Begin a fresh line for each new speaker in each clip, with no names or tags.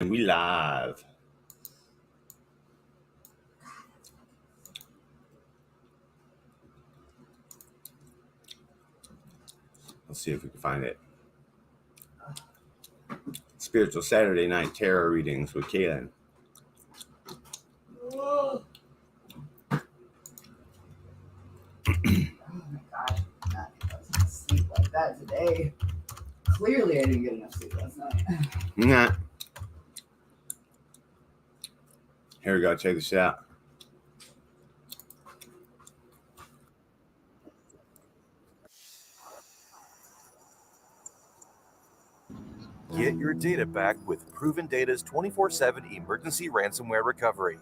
And we live. Let's see if we can find it. Spiritual Saturday Night Tarot Readings with Kaylin.
Oh my gosh, I wasn't sleep like that today. Clearly, I didn't get enough sleep last night.
Nah. Here we go. Check this out.
Get your data back with Proven Data's 24/7 emergency ransomware recovery.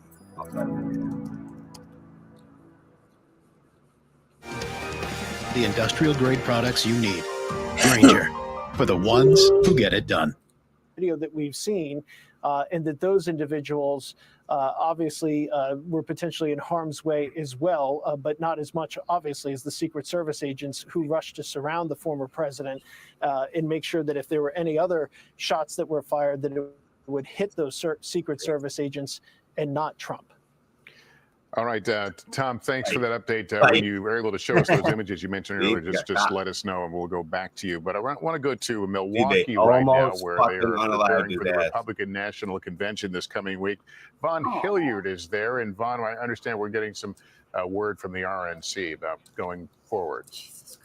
The industrial-grade products you need. Grainger, for the ones who get it done.
Video that we've seen, and that those individuals obviously were potentially in harm's way as well, but not as much, obviously, as the Secret Service agents who rushed to surround the former president and make sure that if there were any other shots that were fired, that it would hit those Secret Service agents and not Trump.
All right, Tom, thanks for that update. When you were able to show us those images you mentioned earlier, just let us know and we'll go back to you. But I want to go to Milwaukee right now, where they are preparing for the Republican National Convention this coming week. Vaughn Hilliard is there. And Vaughn, I understand we're getting some word from the RNC about going forward.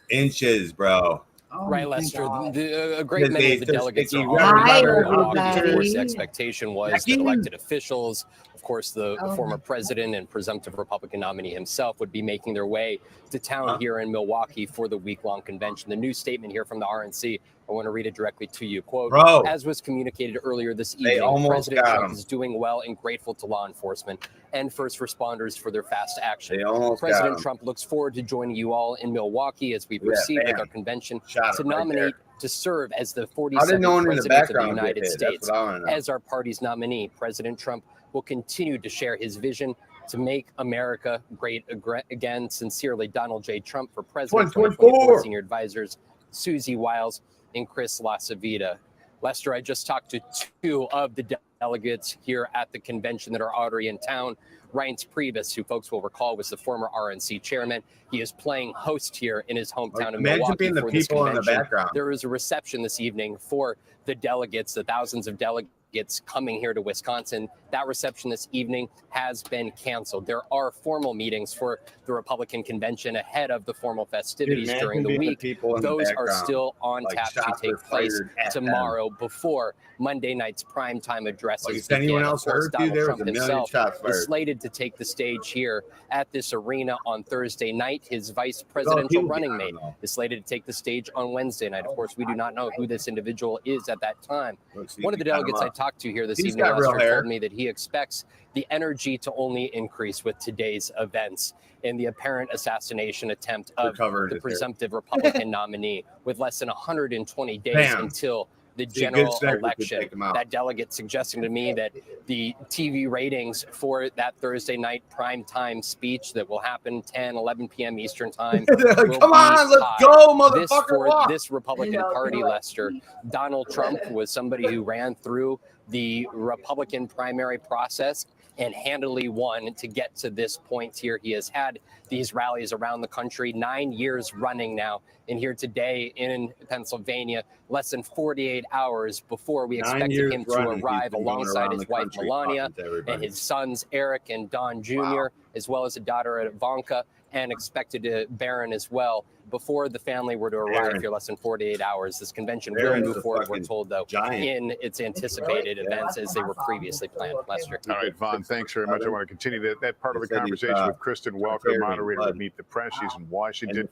Inches, bro.
Right, Lester. A great many of the delegates are already here in Milwaukee. Of course, the expectation was that elected officials, of course, the former president and presumptive Republican nominee himself would be making their way to town here in Milwaukee for the week-long convention. The new statement here from the RNC, I want to read it directly to you. Quote, as was communicated earlier this evening, President Trump is doing well and grateful to law enforcement and first responders for their fast action. President Trump looks forward to joining you all in Milwaukee as we proceed with our convention to nominate to serve as the 47th president of the United States. As our party's nominee, President Trump will continue to share his vision to make America great again. Sincerely, Donald J. Trump for President 2024. Senior advisors Susie Wiles and Chris LaCivita. Lester, I just talked to two of the delegates here at the convention that are already in town. Reince Priebus, who folks will recall was the former RNC chairman. He is playing host here in his hometown of Milwaukee for this convention. There is a reception this evening for the delegates, the thousands of delegates coming here to Wisconsin. That reception this evening has been canceled. There are formal meetings for the Republican convention ahead of the formal festivities during the week. Those are still on tap to take place tomorrow before Monday night's primetime addresses begin. Of course, Donald Trump himself is slated to take the stage here at this arena on Thursday night. His vice presidential running mate is slated to take the stage on Wednesday night. Of course, we do not know who this individual is at that time. One of the delegates I talked to here this evening, Lester, told me that he expects the energy to only increase with today's events in the apparent assassination attempt of the presumptive Republican nominee with less than 120 days until the general election. That delegate suggesting to me that the TV ratings for that Thursday night primetime speech that will happen 10, 11 p.m. Eastern time. Come on, let's go, motherfucker. This Republican Party, Lester, Donald Trump was somebody who ran through the Republican primary process and handily won to get to this point here. He has had these rallies around the country 9 years running now. And here today in Pennsylvania, less than 48 hours before we expected him to arrive alongside his wife Melania and his sons Eric and Don Jr., as well as a daughter Ivanka, and expected Barron as well. Before the family were to arrive here less than 48 hours, this convention will move forward, we're told, though, in its anticipated events as they were previously planned. Lester.
All right, Vaughn, thanks very much. I want to continue that part of the conversation with Kristen Welker, moderator of Meet the Press. She's in Washington.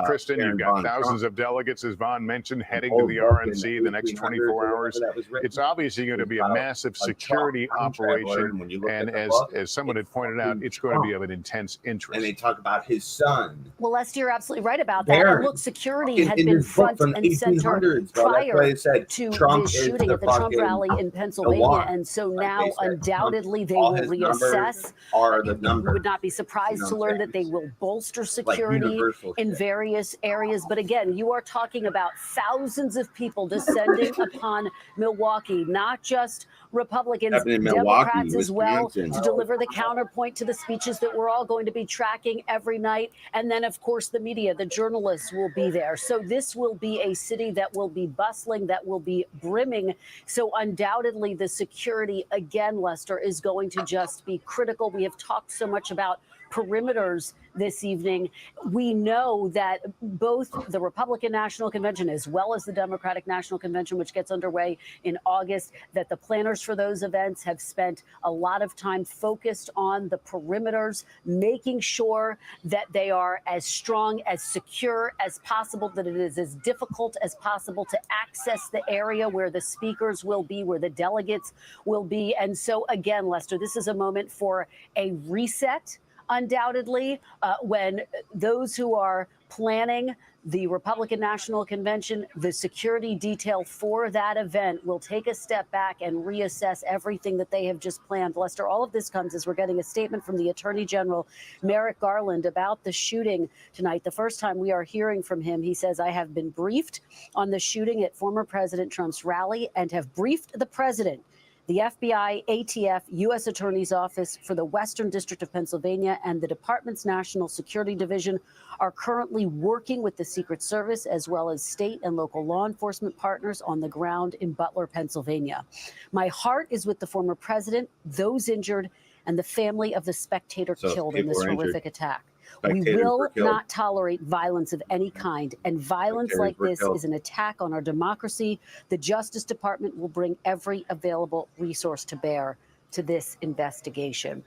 Kristen, you've got thousands of delegates, as Vaughn mentioned, heading to the RNC the next 24 hours. It's obviously going to be a massive security operation, and as someone had pointed out, it's going to be of an intense interest.
And they talk about his son.
Well, Lester, you're absolutely right about that. And look, security had been front and center prior to this shooting at the Trump rally in Pennsylvania. And so now undoubtedly they will reassess. We would not be surprised to learn that they will bolster security in various areas. But again, you are talking about thousands of people descending upon Milwaukee, not just Republicans, Democrats as well, to deliver the counterpoint to the speeches that we're all going to be tracking every night. And then, of course, the media, the journalists will be there. So this will be a city that will be bustling, that will be brimming. So undoubtedly, the security, again, Lester, is going to just be critical. We have talked so much about perimeters this evening. We know that both the Republican National Convention as well as the Democratic National Convention, which gets underway in August, that the planners for those events have spent a lot of time focused on the perimeters, making sure that they are as strong, as secure as possible, that it is as difficult as possible to access the area where the speakers will be, where the delegates will be. And so, again, Lester, this is a moment for a reset. Undoubtedly, when those who are planning the Republican National Convention, the security detail for that event will take a step back and reassess everything that they have just planned. Lester, all of this comes as we're getting a statement from the Attorney General, Merrick Garland, about the shooting tonight. The first time we are hearing from him, he says, I have been briefed on the shooting at former President Trump's rally and have briefed the president. The FBI, ATF, U.S. Attorney's Office for the Western District of Pennsylvania, and the Department's National Security Division are currently working with the Secret Service as well as state and local law enforcement partners on the ground in Butler, Pennsylvania. My heart is with the former president, those injured, and the family of the spectator killed in this horrific attack. We will not tolerate violence of any kind, and violence like this is an attack on our democracy. The Justice Department will bring every available resource to bear to this investigation.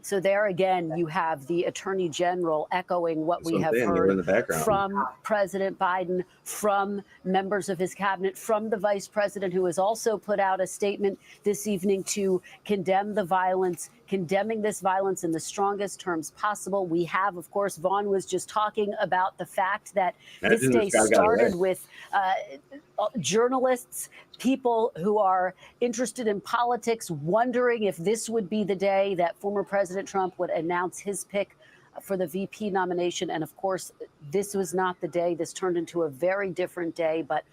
So there again, you have the Attorney General echoing what we have heard from President Biden, from members of his cabinet, from the Vice President, who has also put out a statement this evening to condemn the violence, condemning this violence in the strongest terms possible. We have, of course, Vaughn was just talking about the fact that this day started with journalists, people who are interested in politics, wondering if this would be the day that former President Trump would announce his pick for the VP nomination. And of course, this was not the day. This turned into a very different day. But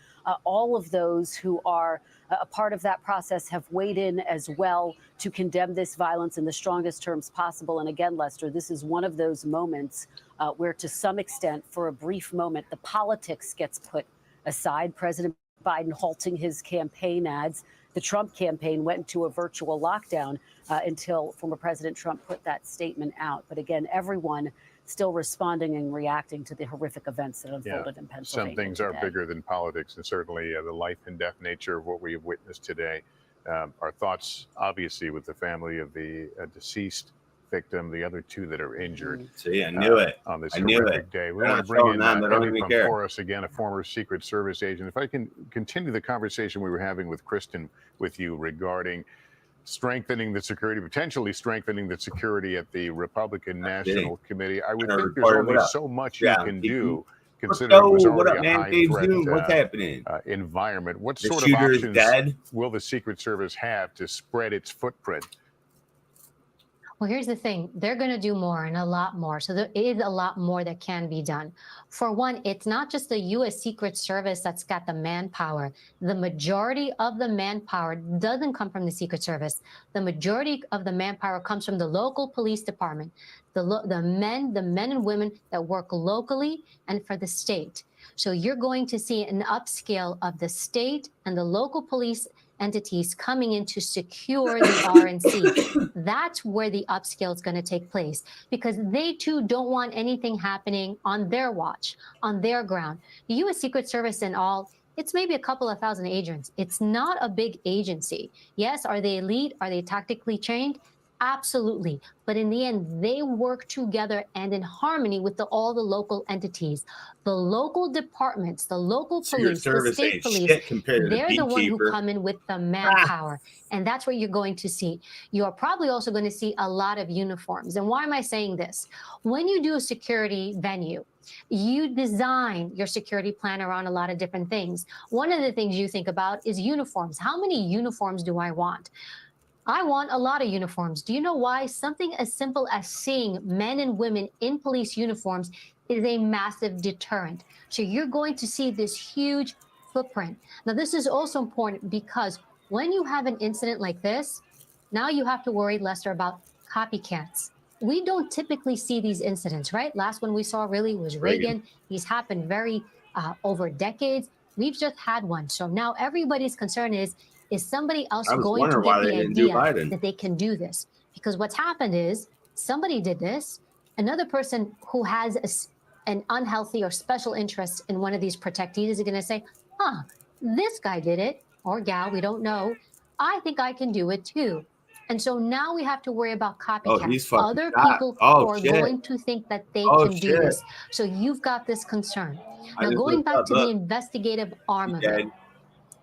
all of those who are a part of that process have weighed in as well to condemn this violence in the strongest terms possible. And again, Lester, this is one of those moments where, to some extent, for a brief moment, the politics gets put aside. President Biden halting his campaign ads. The Trump campaign went into a virtual lockdown until former President Trump put that statement out. But again, everyone still responding and reacting to the horrific events that unfolded in Pennsylvania.
Some things are bigger than politics, and certainly the life and death nature of what we have witnessed today. Our thoughts, obviously, with the family of the deceased victim, the other two that are injured.
See, I knew it.
On this horrific day. We want to bring in Eddie from Forrest, again, a former Secret Service agent. If I can continue the conversation we were having with Kristen, with you, regarding strengthening the security, potentially strengthening the security at the Republican National Committee. I would think there's only so much you can do, considering it was already a high-threat environment. What sort of options will the Secret Service have to spread its footprint?
Well, here's the thing. They're going to do more and a lot more. So there is a lot more that can be done. For one, it's not just the U.S. Secret Service that's got the manpower. The majority of the manpower doesn't come from the Secret Service. The majority of the manpower comes from the local police department, the men and women that work locally and for the state. So you're going to see an upscale of the state and the local police entities coming in to secure the RNC. That's where the upscale is going to take place, because they too don't want anything happening on their watch, on their ground. The U.S. Secret Service and all, it's maybe a couple of thousand agents. It's not a big agency. Yes, are they elite? Are they tactically trained? Absolutely. But in the end, they work together and in harmony with all the local entities, the local departments, the local police, the state police. They're the one who come in with the manpower. And that's what you're going to see. You're probably also going to see a lot of uniforms. And why am I saying this? When you do a security venue, you design your security plan around a lot of different things. One of the things you think about is uniforms. How many uniforms do I want? I want a lot of uniforms. Do you know why? Something as simple as seeing men and women in police uniforms is a massive deterrent. So you're going to see this huge footprint. Now, this is also important because when you have an incident like this, now you have to worry, Lester, about copycats. We don't typically see these incidents, right? Last one we saw really was Reagan. These happened very over decades. We've just had one. So now everybody's concern is somebody else going to get the idea that they can do this? Because what's happened is somebody did this. Another person who has an unhealthy or special interest in one of these protectees is going to say, huh, this guy did it, or gal, we don't know. I think I can do it too. And so now we have to worry about copycats, other people who are going to think that they can do this. So you've got this concern. Now, going back to the investigative arm of it,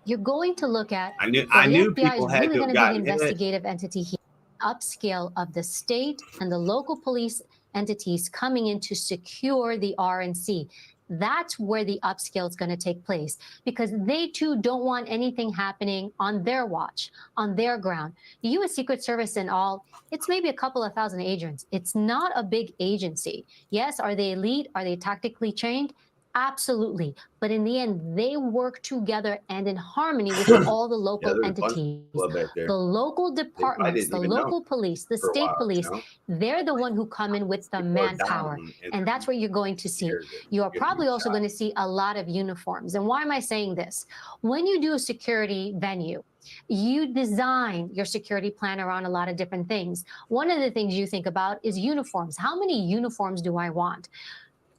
you're going to look at
I knew
the FBI
people
is
had
really
to
going
have
to be the
gotten
investigative entity here, upscale of the state and the local police entities coming in to secure the RNC. That's where the upscale is going to take place because they too don't want anything happening on their watch, on their ground. The U.S. Secret Service and all, it's maybe a couple of thousand agents. It's not a big agency. Yes, are they elite? Are they tactically trained? Absolutely. But in the end, they work together and in harmony with all the local entities, the local departments, the local police, the state police. They're the one who come in with the manpower. And that's what you're going to see. You're probably also going to see a lot of uniforms. And why am I saying this? When you do a security venue, you design your security plan around a lot of different things. One of the things you think about is uniforms. How many uniforms do I want?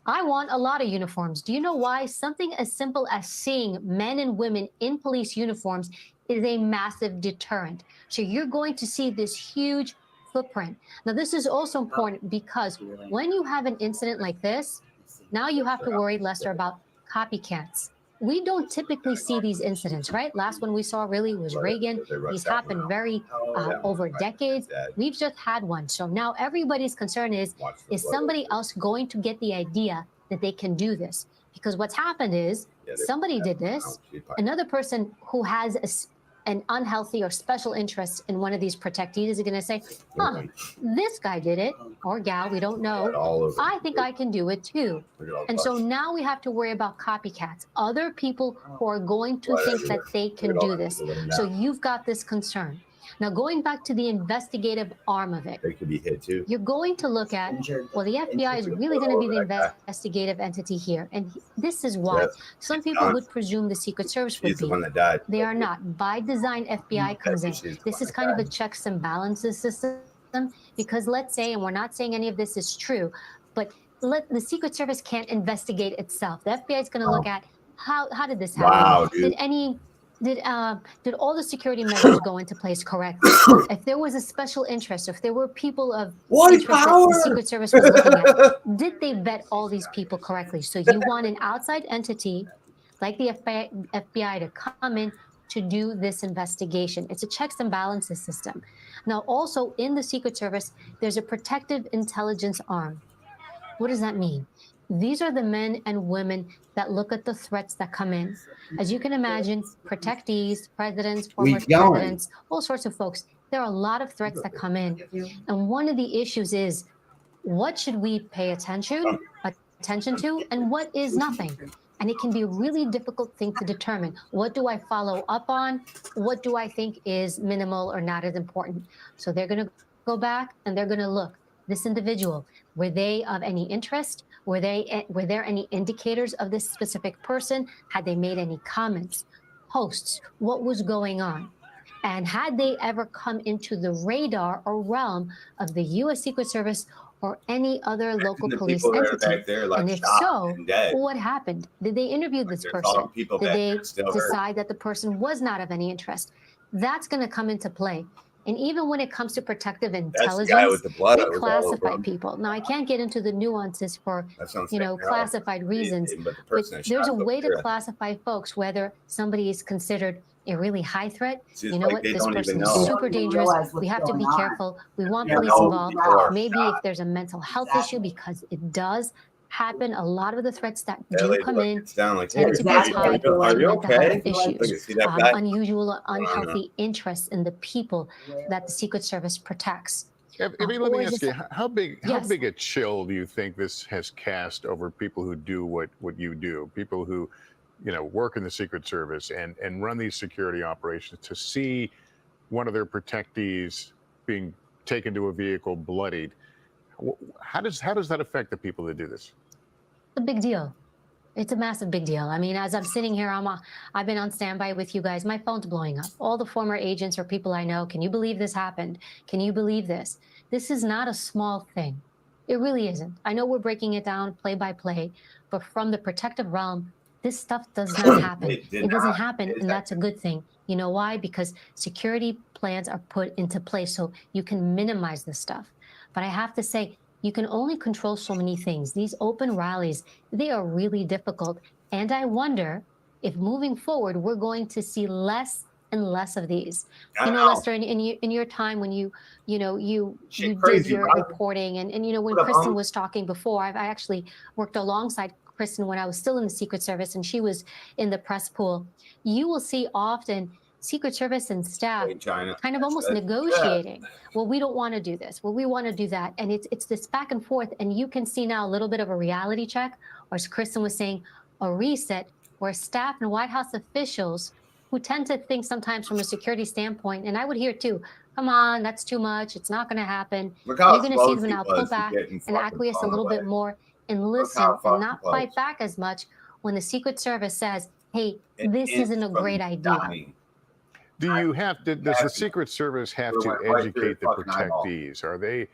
I want a lot of uniforms. Do you know why? Something as simple as seeing men and women in police uniforms is a massive deterrent. So you're going to see this huge footprint. Now, this is also important because when you have an incident like this, now you have to worry, Lester, about copycats. We don't typically see these incidents, right? Last one we saw really was Reagan. These happened very over decades. We've just had one. So now everybody's concern is somebody else going to get the idea that they can do this? Because what's happened is somebody did this. Another person who has an unhealthy or special interest in one of these protectees is going to say, huh, this guy did it, or gal, we don't know. I think I can do it too. And so now we have to worry about copycats, other people who are going to think that they can do this. So you've got this concern. Now, going back to the investigative arm of it,
they could be hit too.
You're going to look at, well, the FBI is really going to be the investigative entity here. And this is why some people would presume the Secret Service would be. They are not. By design, FBI comes in. This is kind of a checks and balances system because let's say, and we're not saying any of this is true, but the Secret Service can't investigate itself. The FBI is going to look at how did this happen?
Wow, dude.
Did all the security measures go into place correctly? If there was a special interest, if there were people of interest that the Secret Service was looking at, did they vet all these people correctly? So you want an outside entity like the FBI to come in to do this investigation. It's a checks and balances system. Now, also in the Secret Service, there's a protective intelligence arm. What does that mean? These are the men and women that look at the threats that come in. As you can imagine, protectees, presidents, former presidents, all sorts of folks. There are a lot of threats that come in. And one of the issues is, what should we pay attention to and what is nothing? And it can be a really difficult thing to determine. What do I follow up on? What do I think is minimal or not as important? So they're going to go back and they're going to look. This individual, were they of any interest? Were there any indicators of this specific person? Had they made any comments, posts? What was going on? And had they ever come into the radar or realm of the U.S. Secret Service or any other local police entity? And if so, what happened? Did they interview this person? Did they decide that the person was not of any interest? That's going to come into play. And even when it comes to protective
That's
intelligence,
the guy with the blood
they
that was all over
classify
him.
people. Now, I can't get into the nuances for, classified reasons,
But
there's a way to classify folks, whether somebody is considered a really high threat. You know what? This person is super dangerous. We have to be careful. We want police involved. Maybe if there's a mental health issue, because it does happen. A lot of the threats that do come in tend to be tied to mental health issues, unusual, unhealthy interests in the people that the Secret Service protects.
Evie, let me ask you, how big a chill do you think this has cast over people who do what you do, people who, work in the Secret Service and run these security operations, to see one of their protectees being taken to a vehicle bloodied? How does that affect the people that do this?
It's a big deal. It's a massive big deal. I mean, as I'm sitting here, I've been on standby with you guys. My phone's blowing up. All the former agents or people I know, can you believe this happened? Can you believe this? This is not a small thing. It really isn't. I know we're breaking it down play by play, but from the protective realm, this stuff does not happen. It doesn't happen, and that's a good thing. You know why? Because security plans are put into place so you can minimize this stuff. But I have to say, you can only control so many things. These open rallies, they are really difficult. And I wonder if moving forward, we're going to see less and less of these. Lester, in your time when you did your reporting, and when Kristen was talking before, I actually worked alongside Kristen when I was still in the Secret Service and she was in the press pool. You will see often Secret Service and staff kind of almost negotiating. Well, we don't want to do this. Well, we want to do that. And it's this back and forth. And you can see now a little bit of a reality check, or as Kristen was saying, a reset, where staff and White House officials who tend to think sometimes from a security standpoint, and I would hear too, come on, that's too much. It's not going to happen. You're going to see them now pull back and acquiesce a little bit more and listen and not fight back as much when the Secret Service says, hey, this isn't a great idea.
Does the Secret Service have to educate the protectees? Are they,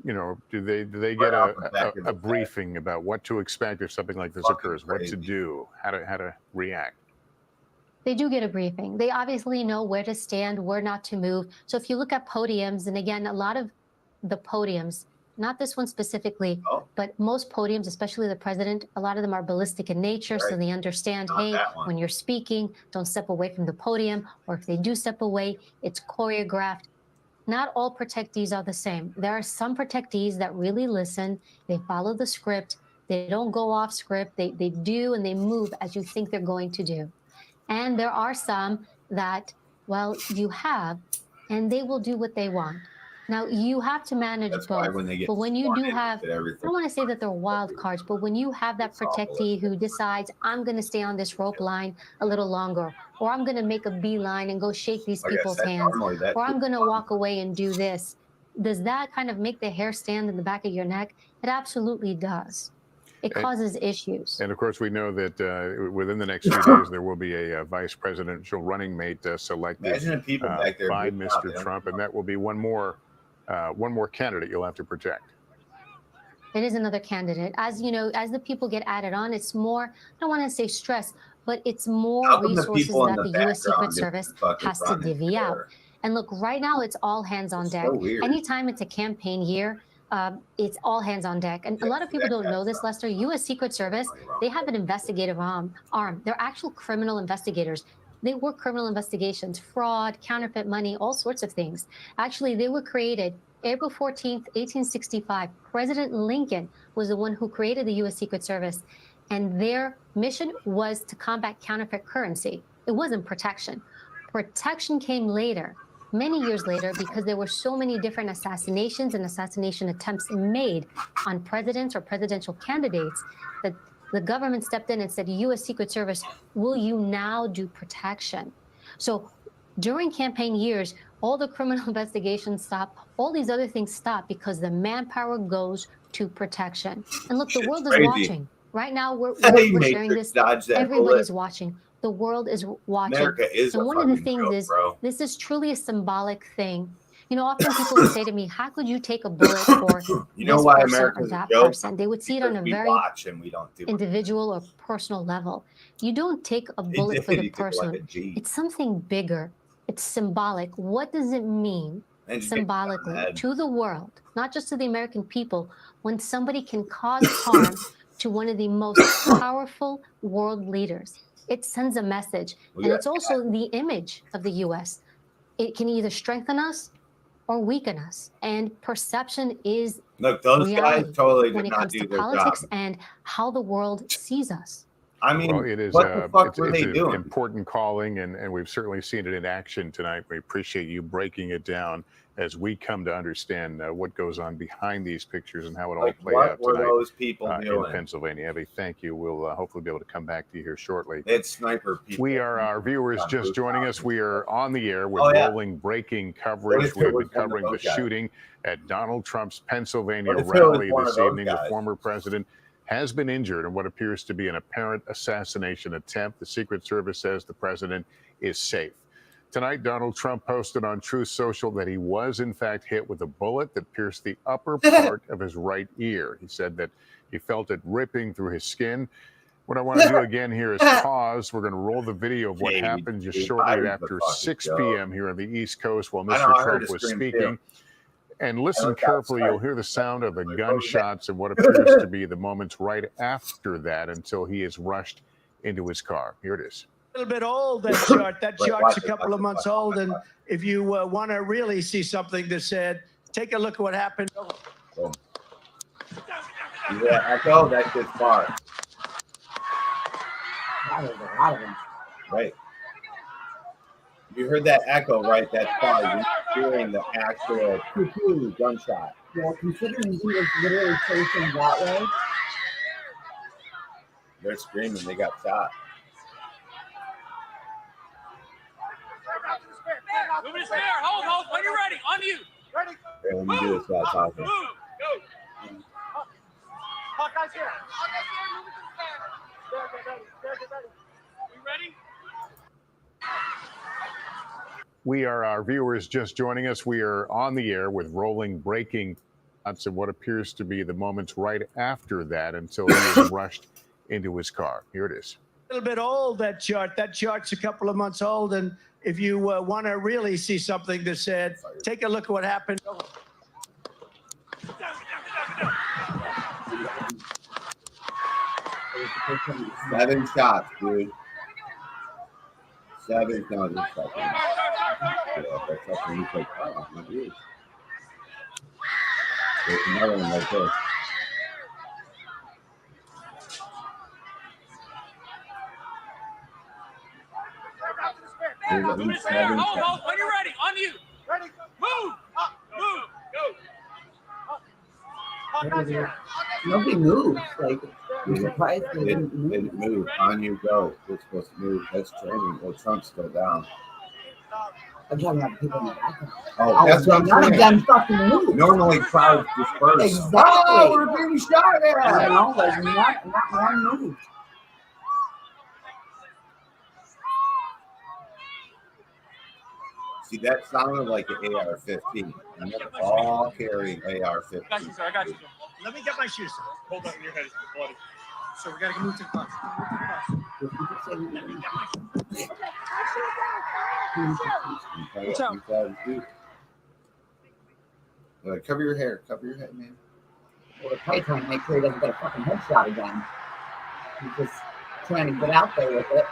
do they get a briefing about what to expect if something like this occurs, what to do, how to react?
They do get a briefing. They obviously know where to stand, where not to move. So if you look at podiums, and again, a lot of the podiums, not this one specifically, but most podiums, especially the president, a lot of them are ballistic in nature. Right. So they understand, hey, when you're speaking, don't step away from the podium. Or if they do step away, it's choreographed. Not all protectees are the same. There are some protectees that really listen. They follow the script. They don't go off script. They do and they move as you think they're going to do. And there are some that, well, you have, and they will do what they want. Now, you have to manage both, but when you do have, I don't want to say that they're wild cards, but when you have that protectee who decides, I'm going to stay on this rope line a little longer, or I'm going to make a beeline and go shake these people's hands, or I'm going to walk away and do this, does that kind of make the hair stand in the back of your neck? It absolutely does. It causes issues.
And of course, we know that within the next few days, there will be a vice presidential running mate selected by Mr. Trump, and that will be one more candidate you'll have to protect.
It is another candidate. As you know, as the people get added on, it's more, I don't want to say stress, but it's more resources that the U.S. Secret Service has to divvy out. And look, right now, it's all hands on deck. Anytime it's a campaign year, it's all hands on deck. And a lot of people don't know this, Lester. U.S. Secret Service, they have an investigative arm. They're actual criminal investigators. They work criminal investigations, fraud, counterfeit money, all sorts of things. Actually, they were created April 14th, 1865. President Lincoln was the one who created the U.S. Secret Service. And their mission was to combat counterfeit currency. It wasn't protection. Protection came later, many years later, because there were so many different assassinations and assassination attempts made on presidents or presidential candidates that the government stepped in and said, U.S. Secret Service, will you now do protection? So during campaign years, all the criminal investigations stop, all these other things stop because the manpower goes to protection. And look, the world is watching. Right now, we're sharing this. Everybody's watching. The world is watching.
America is
and one of the things is, this is truly a symbolic thing. You know, often people would say to me, how could you take a bullet for this person or that person? They would see it on a very individual or personal level. You don't take a bullet for the person. It's something bigger. It's symbolic. What does it mean symbolically to the world, not just to the American people, when somebody can cause harm to one of the most powerful world leaders? It sends a message. And it's also the image of the U.S. It can either strengthen us or weaken us. And perception is
those guys totally
when
did
it
not
comes
do
to
their
politics
job.
and how the world sees us.
I mean,
well, it is
what the fuck were they
an
doing?
important calling, and we've certainly seen it in action tonight. We appreciate you breaking it down as we come to understand what goes on behind these pictures and how it all played out
What were
tonight
those people
in
doing?
Pennsylvania. Abby, thank you. We'll hopefully be able to come back to you here shortly.
It's sniper people.
We are, our viewers just joining us, we are on the air with rolling breaking coverage. We've been covering the shooting at Donald Trump's Pennsylvania rally this evening. The former president has been injured in what appears to be an apparent assassination attempt. The Secret Service says the president is safe. Tonight, Donald Trump posted on Truth Social that he was, in fact, hit with a bullet that pierced the upper part of his right ear. He said that he felt it ripping through his skin. What I want to do again here is pause. We're going to roll the video of what happened just shortly after 6 p.m. here on the East Coast while Mr. Trump was speaking. And listen carefully, you'll hear the sound of the gunshots and what appears to be the moments right after that until he is rushed into his car. Here it is.
A little bit old, that chart. That chart's a couple of months old. And if you want to really see something that said, take a look at what happened.
Yeah, I know that's just far. Right. You heard that echo, right? That's far. You're hearing the actual gunshot.
Well, considering he was literally facing that way.
They're screaming. They got shot.
Move to spare. Hold. When you're ready. On you. Ready.
Okay, let me do this without talking.
Move. Go. Hawkeye's here. Move to spare. Get ready. You ready?
We are, our viewers just joining us, we are on the air with rolling breaking shots of what appears to be the moments right after that until he is rushed into his car. Here it is.
A little bit old, that chart. That chart's a couple of months old. And if you want to really see something that said, take a look at what happened.
7 shots, dude. 7 shots. That's something you take off my ears. There's another one right there.
Move to spare. Hold. When you're ready. On you. Ready. Move. Move. Go. Hawkeye's here.
Nobody moves. Like, you're surprised they didn't
move. On you go. We're supposed to move. That's training. Well, Trump's still down.
I'm talking about people in the background.
Oh, that's what I'm saying.
None of them fucking move.
Normally, crowds disperse.
Exactly.
Oh, we're being shot at.
You know, like not one move.
See, that sounded like an AR-15. And they're all carrying AR-15.
I got you.
Let me get my shoes.
Hold on, your head is bloody.
So we got to move to the bus.
What's up? Cover your hair. Cover your head, man.
Well, they're probably trying to make sure he doesn't get a fucking headshot again. He's just trying to get out there with it.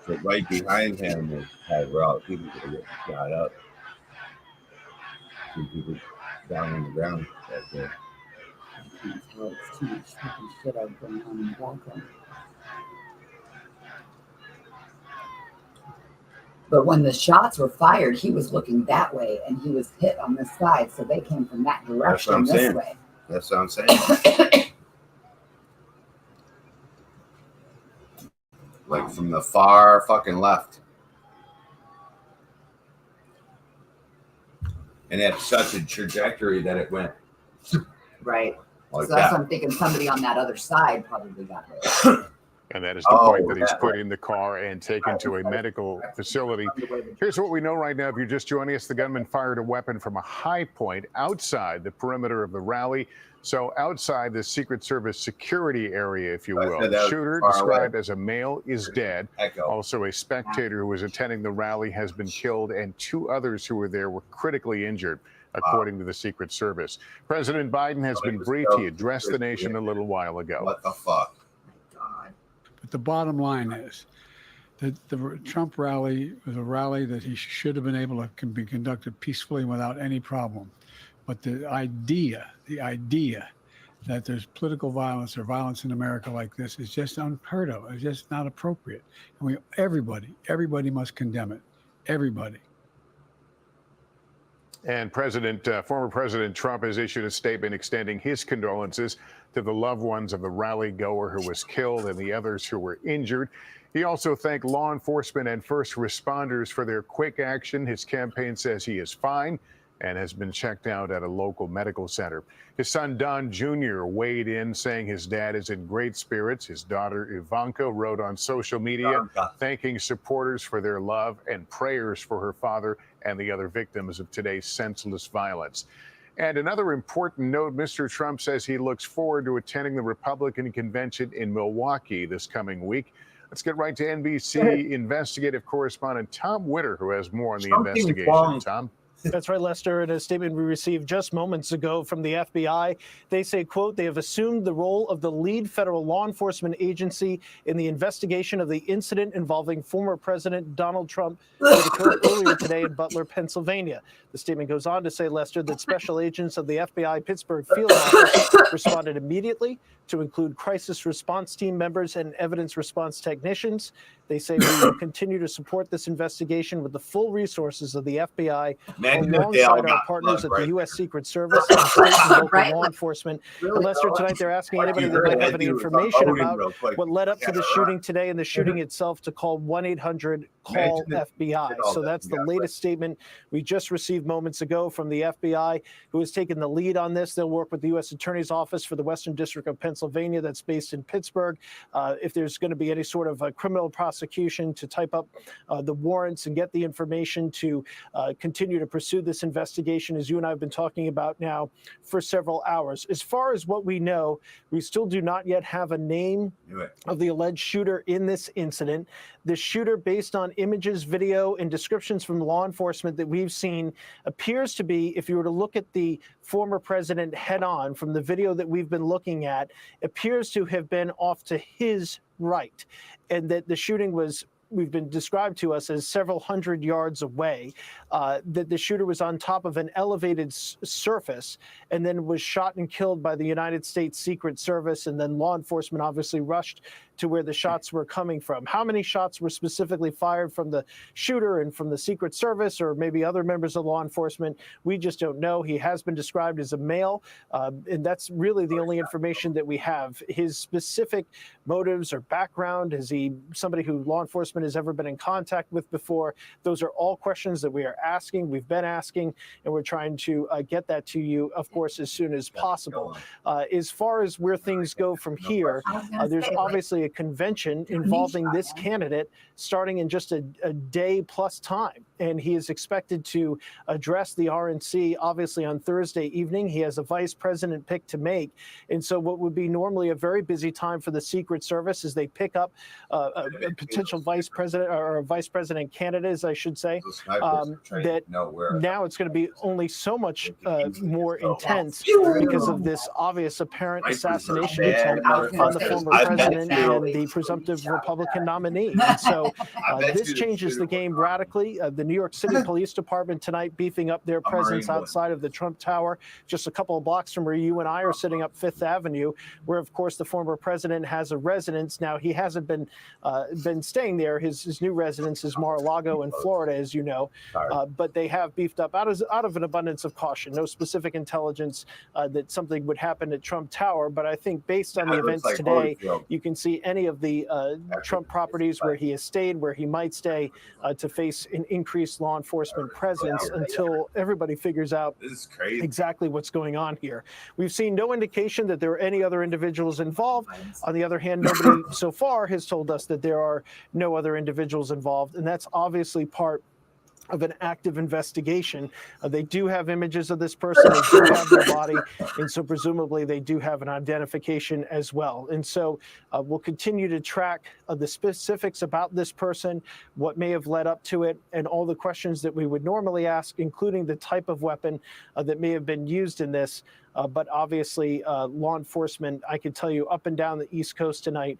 So right behind him is Tyrell. People are getting shot up. 2 people down on the ground. That's it.
It's too much fucking shit out going on in the background. But when the shots were fired, he was looking that way, and he was hit on this side, so they came from that direction this way.
That's what I'm saying. Like from the far fucking left. And it had such a trajectory that it went.
Right.
Like
so that's
that.
what I'm thinking. Somebody on that other side probably got hit.
And that is the point that he's put in the car and taken to a medical facility. Here's what we know right now. If you're just joining us, the gunman fired a weapon from a high point outside the perimeter of the rally. So outside the Secret Service security area, if you will. The shooter, described as a male, is dead. Also, a spectator who was attending the rally has been killed, and 2 others who were there were critically injured, according to the Secret Service. President Biden has been briefed. He addressed the nation a little while ago.
What the fuck?
But the bottom line is that the Trump rally was a rally that he should have been able to can be conducted peacefully without any problem. But the idea that there's political violence or violence in America like this is just unheard of. It's just not appropriate. And everybody must condemn it. Everybody.
And former President Trump has issued a statement extending his condolences to the loved ones of the rally goer who was killed and the others who were injured. He also thanked law enforcement and first responders for their quick action. His campaign says he is fine and has been checked out at a local medical center. His son, Don Jr., weighed in, saying his dad is in great spirits. His daughter, Ivanka, wrote on social media, thanking supporters for their love and prayers for her father and the other victims of today's senseless violence. And another important note, Mr. Trump says he looks forward to attending the Republican convention in Milwaukee this coming week. Let's get right to NBC investigative correspondent Tom Witter, who has more on the investigation. Tom?
That's right, Lester. In a statement we received just moments ago from the FBI, they say, quote, they have assumed the role of the lead federal law enforcement agency in the investigation of the incident involving former President Donald Trump that occurred earlier today in Butler, Pennsylvania. The statement goes on to say, Lester, that special agents of the FBI Pittsburgh field office responded immediately to include crisis response team members and evidence response technicians. They say we will continue to support this investigation with the full resources of the FBI alongside our partners at the U.S. Secret Service and state and local law enforcement. And Lester, tonight they're asking anybody that might have any information about what led up to the shooting today and the shooting itself to call 1-800-CALL-FBI. So that's the latest statement we just received moments ago from the FBI, who has taken the lead on this. They'll work with the U.S. Attorney's Office for the Western District of Pennsylvania that's based in Pittsburgh. If there's going to be any sort of a criminal prosecution, to type up the warrants and get the information to continue to pursue this investigation, as you and I have been talking about now for several hours. As far as what we know, we still do not yet have a name of the alleged shooter in this incident. The shooter, based on images, video, and descriptions from law enforcement that we've seen, appears to be, if you were to look at the former president head on from the video that we've been looking at, appears to have been off to his right, and that the shooting was, we've been described to us as several hundred yards away, that the shooter was on top of an elevated surface and then was shot and killed by the United States Secret Service, and then law enforcement obviously rushed to where the shots were coming from. How many shots were specifically fired from the shooter and from the Secret Service or maybe other members of law enforcement, we just don't know. He has been described as a male, and that's really the only information that we have. His specific motives or background, is he somebody who law enforcement has ever been in contact with before? Those are all questions that we are asking, we've been asking, and we're trying to get that to you, of course, as soon as possible. As far as where things go from here, there's obviously a convention involving this candidate starting in just a day plus time. And he is expected to address the RNC, obviously, on Thursday evening. He has a vice president pick to make. And so what would be normally a very busy time for the Secret Service as they pick up a potential vice president or a vice president candidate, as I should say, that now it's going to be only so much more intense because of this obvious apparent assassination attempt on the former president and the presumptive Republican nominee. And so this changes the game radically. The New York City Police Department tonight beefing up their presence outside of the Trump Tower, just a couple of blocks from where you and I are sitting up Fifth Avenue, where, of course, the former president has a residence. Now, he hasn't been staying there. His new residence is Mar-a-Lago in Florida, as you know, but they have beefed up out of an abundance of caution. No specific intelligence that something would happen at Trump Tower, but I think based on the events today, you can see any of the Trump properties where he has stayed, where he might stay, to face an increase increased law enforcement presence until everybody figures out
this is crazy.
exactly what's going on here. We've seen no indication that there are any other individuals involved. On the other hand, nobody so far has told us that there are no other individuals involved, and that's obviously part of an active investigation. They do have images of this person, they do have their body, and so presumably they do have an identification as well. And so we'll continue to track the specifics about this person, what may have led up to it, and all the questions that we would normally ask, including the type of weapon that may have been used in this. But obviously, law enforcement, I can tell you, up and down the East Coast tonight,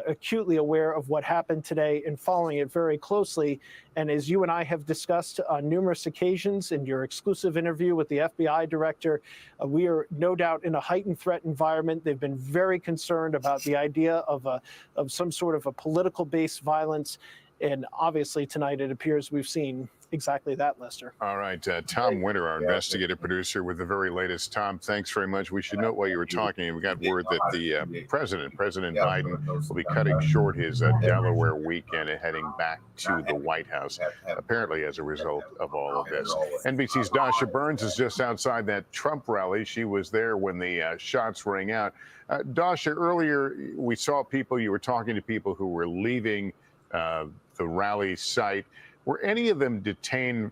acutely aware of what happened today and following it very closely. And as you and I have discussed on numerous occasions in your exclusive interview with the FBI director, we are no doubt in a heightened threat environment. They've been very concerned about the idea of some sort of a political-based violence. And obviously tonight it appears we've seen exactly that, Lester.
All right. Tom Winter, our investigative producer with the very latest. Tom, thanks very much. We should note while you were talking, we got word that the President Biden, will be cutting short his Delaware weekend and heading back to the White House, apparently as a result of all of this. NBC's Dasha Burns is just outside that Trump rally. She was there when the shots rang out. Dasha, earlier we saw people, you were talking to people who were leaving the rally site. Were any of them detained,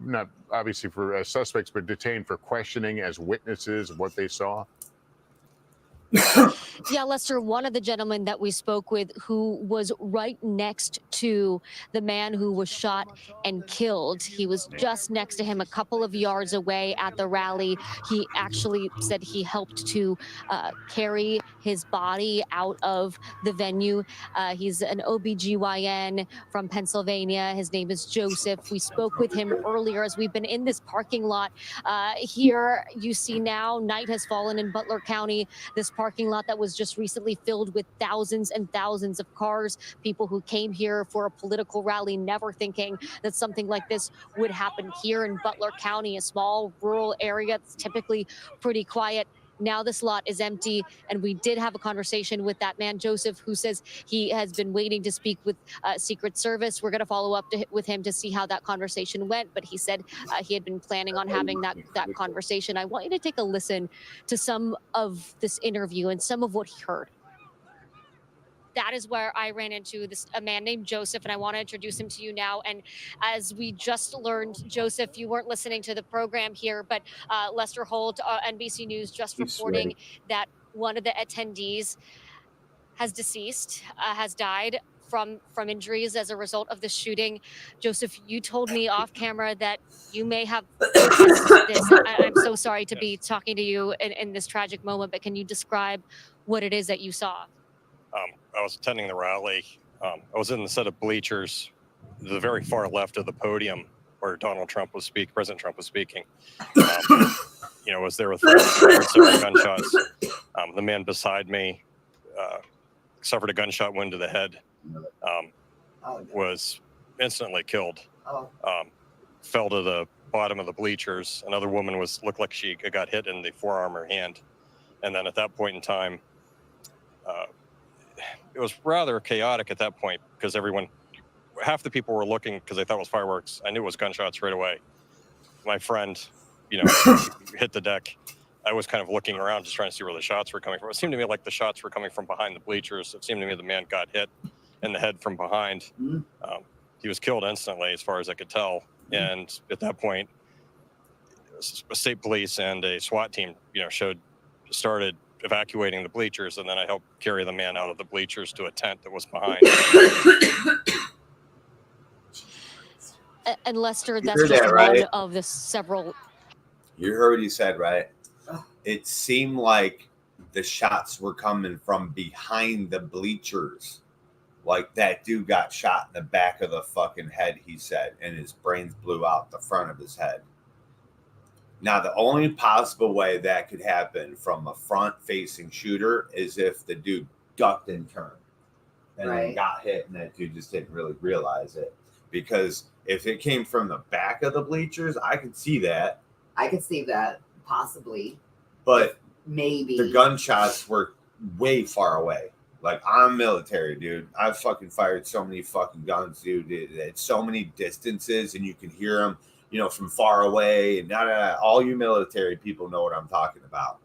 not obviously for suspects, but detained for questioning as witnesses of what they saw?
Yeah, Lester, one of the gentlemen that we spoke with who was right next to the man who was shot and killed. He was just next to him, a couple of yards away at the rally. He actually said he helped to carry his body out of the venue. He's an OBGYN from Pennsylvania. His name is Joseph. We spoke with him earlier as we've been in this parking lot. Here you see now night has fallen in Butler County. This parking lot that was just recently filled with thousands and thousands of cars, people who came here for a political rally, never thinking that something like this would happen here in Butler County, a small rural area that's typically pretty quiet. Now this lot is empty, and we did have a conversation with that man, Joseph, who says he has been waiting to speak with Secret Service. We're going to follow up with him to see how that conversation went, but he said he had been planning on having that conversation. I want you to take a listen to some of this interview and some of what he heard. That is where I ran into a man named Joseph, and I want to introduce him to you now. And as we just learned, Joseph, you weren't listening to the program here, but Lester Holt, NBC News, just reporting that one of the attendees has deceased, has died from injuries as a result of the shooting. Joseph, you told me off camera that you may have witnessed this. I'm so sorry to be talking to you in this tragic moment, but can you describe what it is that you saw?
I was attending the rally. I was in the set of bleachers, the very far left of the podium where President Trump was speaking. Was there with several gunshots. The man beside me suffered a gunshot wound to the head, was instantly killed, fell to the bottom of the bleachers. Another woman looked like she got hit in the forearm or hand. And then at that point in time, it was rather chaotic at that point because half the people were looking because they thought it was fireworks. I knew it was gunshots right away. My friend, hit the deck. I was kind of looking around just trying to see where the shots were coming from. It seemed to me like the shots were coming from behind the bleachers. It seemed to me the man got hit in the head from behind. He was killed instantly as far as I could tell. And at that point, state police and a SWAT team, started evacuating the bleachers, and then I helped carry the man out of the bleachers to a tent that was behind.
And Lester, that's just one of the several.
You heard what he said, right? It seemed like the shots were coming from behind the bleachers. Like that dude got shot in the back of the fucking head, he said, and his brains blew out the front of his head. Now, the only possible way that could happen from a front-facing shooter is if the dude ducked and turned and then got hit, and that dude just didn't really realize it. Because if it came from the back of the bleachers, I could see that.
I could see that, possibly.
But
maybe
the gunshots were way far away. Like, I'm military, dude. I've fucking fired so many fucking guns, dude. It's so many distances, and you can hear them, you know, from far away. And all you military people know what I'm talking about.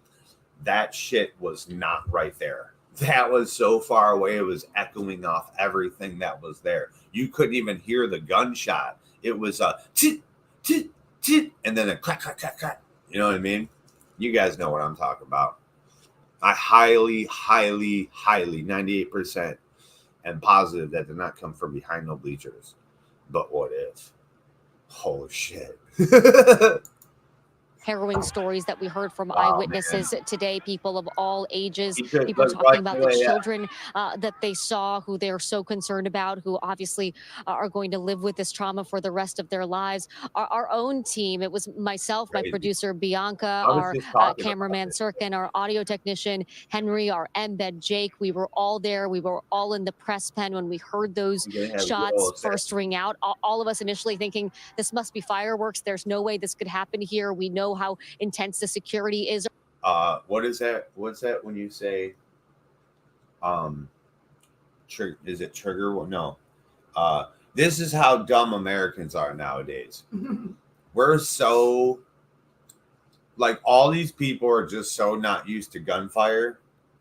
That shit was not right there. That was so far away. It was echoing off everything that was there. You couldn't even hear the gunshot. It was a tit, tit, tit, and then a crack, crack, crack, crack. You know what I mean? You guys know what I'm talking about. I highly, 98% am positive that did not come from behind no bleachers. But what if? Holy shit.
Harrowing stories that we heard from eyewitnesses today, people of all ages, people talking about the children that they saw, who they're so concerned about, who obviously are going to live with this trauma for the rest of their lives. Our own team, it was myself, my producer Bianca, our cameraman Sirkin, our audio technician Henry, our embed Jake. We were all there. We were all in the press pen when we heard those shots first ring out. All of us initially thinking this must be fireworks. There's no way this could happen here. We know how intense the security is.
What is that? What's that when you say is it trigger? No. This is how dumb Americans are nowadays. We're so, like, all these people are just so not used to gunfire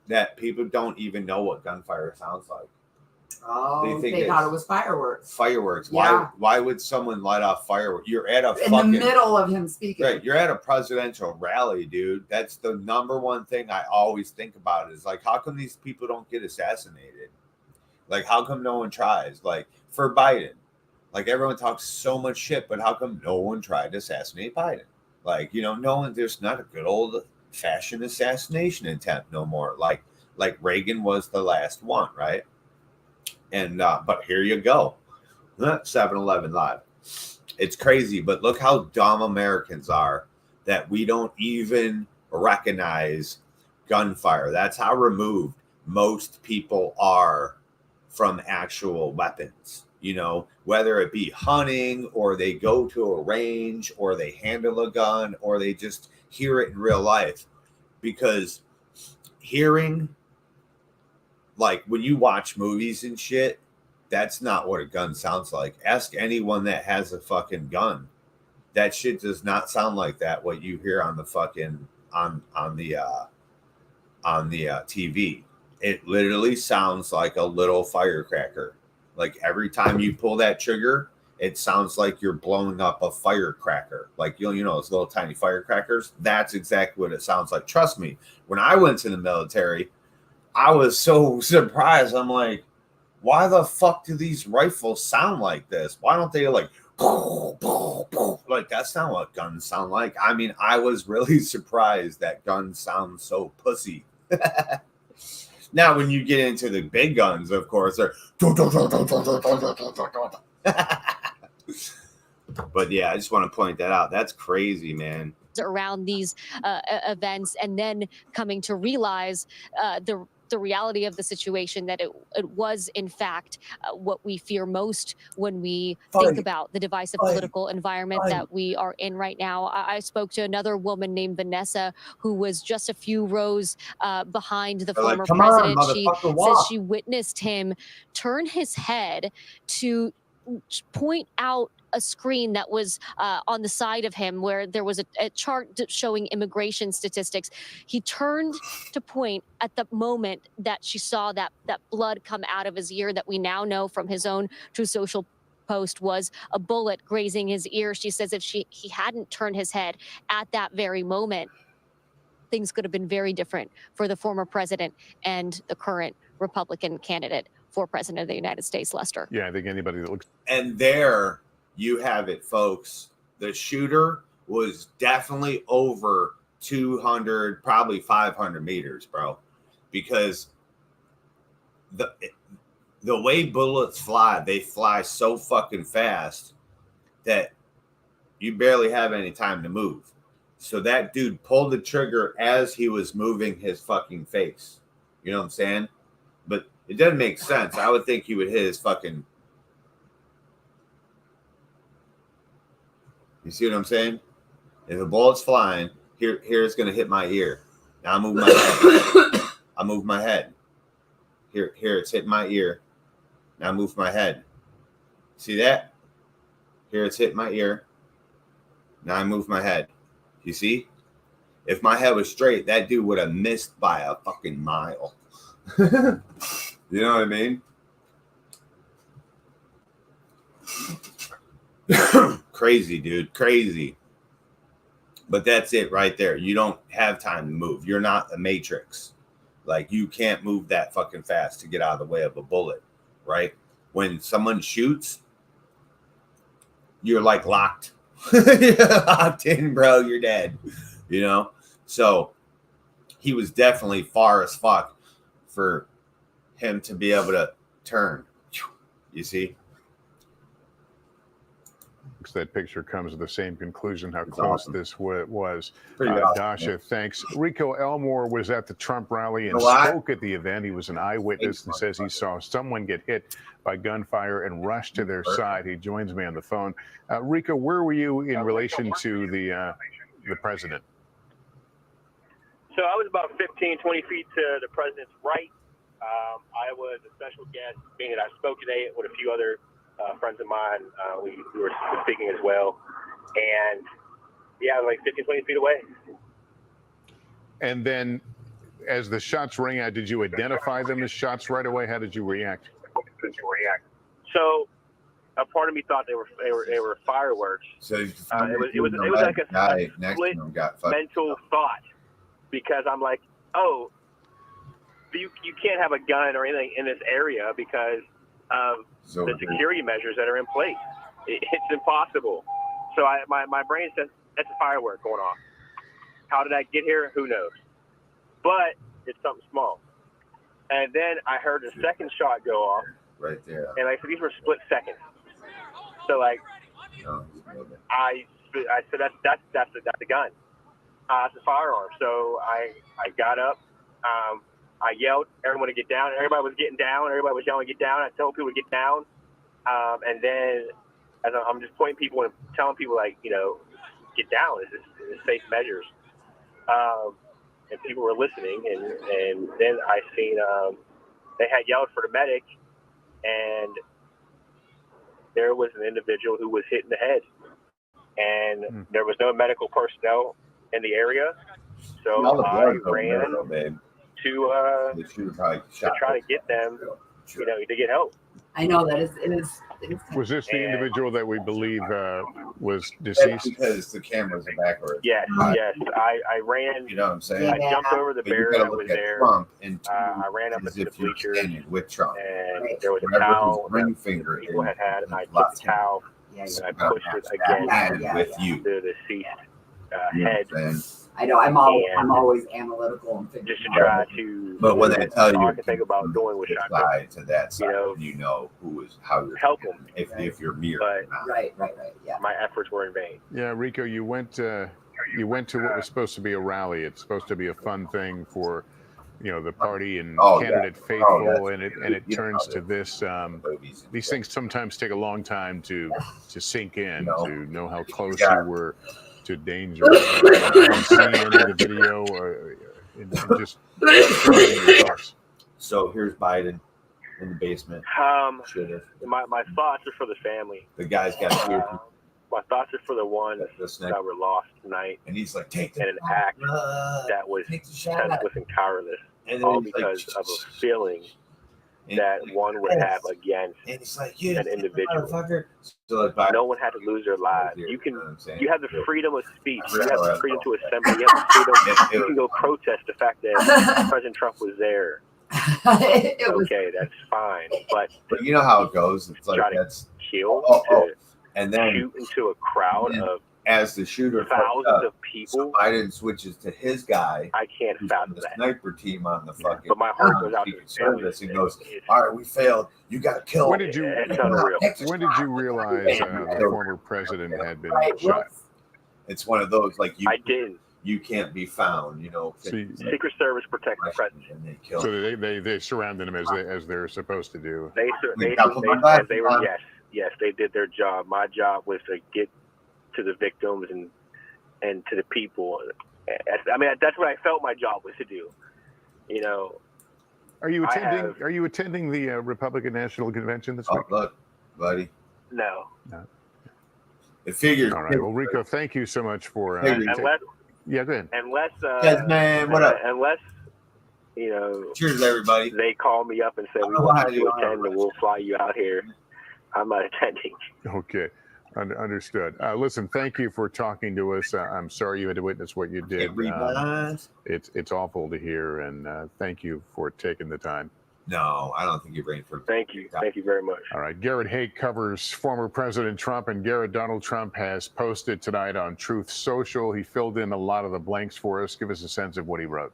that people don't even know what gunfire sounds like.
Oh, they thought it was fireworks.
Fireworks.
Yeah.
Why would someone light off fireworks? You're at a
in the middle of him speaking.
Right. You're at a presidential rally, dude. That's the number one thing I always think about is, like, how come these people don't get assassinated? Like, how come no one tries? Like, for Biden, like, everyone talks so much shit, but how come no one tried to assassinate Biden? Like, you know, there's not a good old fashioned assassination attempt no more. Like Reagan was the last one, right? And but here you go, 7-Eleven Live. It's crazy, but look how dumb Americans are that we don't even recognize gunfire. That's how removed most people are from actual weapons. You know, whether it be hunting or they go to a range or they handle a gun or they just hear it in real life. Because hearing, like, when you watch movies and shit, that's not what a gun sounds like. Ask anyone that has a fucking gun. That shit does not sound like that. What you hear on the fucking on the TV, it literally sounds like a little firecracker. Like, every time you pull that trigger, it sounds like you're blowing up a firecracker. Like, you know those little tiny firecrackers. That's exactly what it sounds like. Trust me. When I went to the military, I was so surprised. I'm like, why the fuck do these rifles sound like this? Why don't they like that's not what guns sound like. I mean, I was really surprised that guns sound so pussy. Now, when you get into the big guns, of course, they're but yeah, I just want to point that out. That's crazy, man.
Around these events, and then coming to realize the reality of the situation, that it was in fact what we fear most when we think about the divisive political environment that we are in right now. I spoke to another woman named Vanessa who was just a few rows behind the former president. She says she witnessed him turn his head to point out a screen that was on the side of him where there was a chart showing immigration statistics. He turned to point at the moment that she saw that blood come out of his ear, that we now know from his own Truth Social post was a bullet grazing his ear. She says if he hadn't turned his head at that very moment, things could have been very different for the former president and the current Republican candidate for president of the United States, Lester.
Yeah, I think anybody that looks.
And there you have it, folks. The shooter was definitely over 200, probably 500 meters, bro. Because the way bullets fly, they fly so fucking fast that you barely have any time to move. So that dude pulled the trigger as he was moving his fucking face. You know what I'm saying? But it doesn't make sense. I would think he would hit his fucking. You see what I'm saying? If a bullet's flying, here it's going to hit my ear. Now I move my head. I move my head. Here, it's hitting my ear. Now move my head. See that? Here, it's hitting my ear. Now I move my head. You see? If my head was straight, that dude would have missed by a fucking mile. You know what I mean? Crazy, dude. Crazy. But that's it right there. You don't have time to move. You're not the Matrix. Like, you can't move that fucking fast to get out of the way of a bullet, right? When someone shoots, you're like locked. Locked in, bro. You're dead. You know? So he was definitely far as fuck for him to be able to turn. You see?
That picture comes to the same conclusion how close
awesome.
This was.
Awesome,
Dasha,
man.
Thanks. Rico Elmore was at the Trump rally and spoke at the event. He was an eyewitness and says he saw someone get hit by gunfire and rushed to their side. He joins me on the phone. Rico, where were you in relation to the president?
So I was about 15, 20 feet to the president's right. I was a special guest, being that I spoke today with a few other friends of mine. We were speaking as well. And yeah, I was like 15, 20 feet away.
And then as the shots rang out, did you identify them as shots right away? How did you react?
So a part of me thought they were fireworks.
So
it was like a split mental thought, because I'm like, oh, you can't have a gun or anything in this area because of the security measures that are in place. It's impossible. So my brain says, that's a firework going off. How did I get here? Who knows? But it's something small. And then I heard the second shot go off.
Right there.
And like, so these were split seconds. So like, I said, that's a gun. It's a firearm. So I got up. I yelled, everyone to get down. Everybody was getting down. Everybody was yelling, get down. I told people to get down. And then as I'm just pointing people and telling people, like, you know, get down. It's safe measures. And people were listening. And then I seen they had yelled for the medic. And there was an individual who was hit in the head. And there was no medical personnel in the area. So I ran to try to get them, you know, to get help.
I know that it is.
Was this the individual that we believe was deceased?
Because the cameras are backwards.
Yes, yes. I ran.
You know what I'm saying?
I jumped over the barrier that was there. I ran up into the bleachers.
With Trump.
And there was a towel that people had, and I took the towel and I pushed it against the deceased head.
I know. I'm always analytical and thinking.
Just to try to.
But when they tell you,
all I can think about doing was
apply to that side, you know who is how you're
help them
if you're near.
Right. Yeah.
My efforts were in vain.
Yeah, Rico, you went to what was supposed to be a rally. It's supposed to be a fun thing for, you know, the party and candidate faithful, and it turns to this. These things sometimes take a long time to sink in, to know how close you were to danger. Have you seen any of the video or just
So here's Biden in the basement.
My thoughts are for the family.
The guy's got
my thoughts are for the ones that were lost tonight.
And he's like, take the
an act that was senseless and cowardice, all because of a feeling that one would have against an individual.
So like,
no one had to lose their lives. You have the freedom of speech. You have the freedom to assemble. You have the freedom. You can go protest the fact that President Trump was there. Okay, that's fine. But
you know how it goes. It's like that's
kill
and then
shoot into a crowd of
as the shooter
thousands of people.
So Biden switches to his guy.
I can't fathom
the
that.
Sniper team on the fucking.
But my heart goes out to
service. He goes, "All right, we failed. You got to kill him."
When did you realize the former president had been shot?
It's one of those like
I didn't. You can't be found. You know,
Secret Service protects the president.
And they kill
him. So they surrounded him as they're supposed to do.
They were yes, they did their job. My job was to get to the victims and to the people. I mean, that's what I felt my job was to do. You know,
Are you attending the Republican National Convention this week?
Look, buddy.
No.
It figures.
All right. Well, Rico, thank you so much for.
Unless,
yeah, go ahead.
Unless,
yes, man. What up?
Unless,
cheers, everybody.
They call me up and say we want you to attend, and we'll fly you out here. I'm not attending.
Okay. Understood. Listen, thank you for talking to us. I'm sorry you had to witness what you did. It's awful to hear, and thank you for taking the time.
No, I don't think you're ready for.
Thank you. Thank you very much.
All right. Garrett Hake covers former President Trump, and Garrett, Donald Trump has posted tonight on Truth Social. He filled in a lot of the blanks for us. Give us a sense of what he wrote.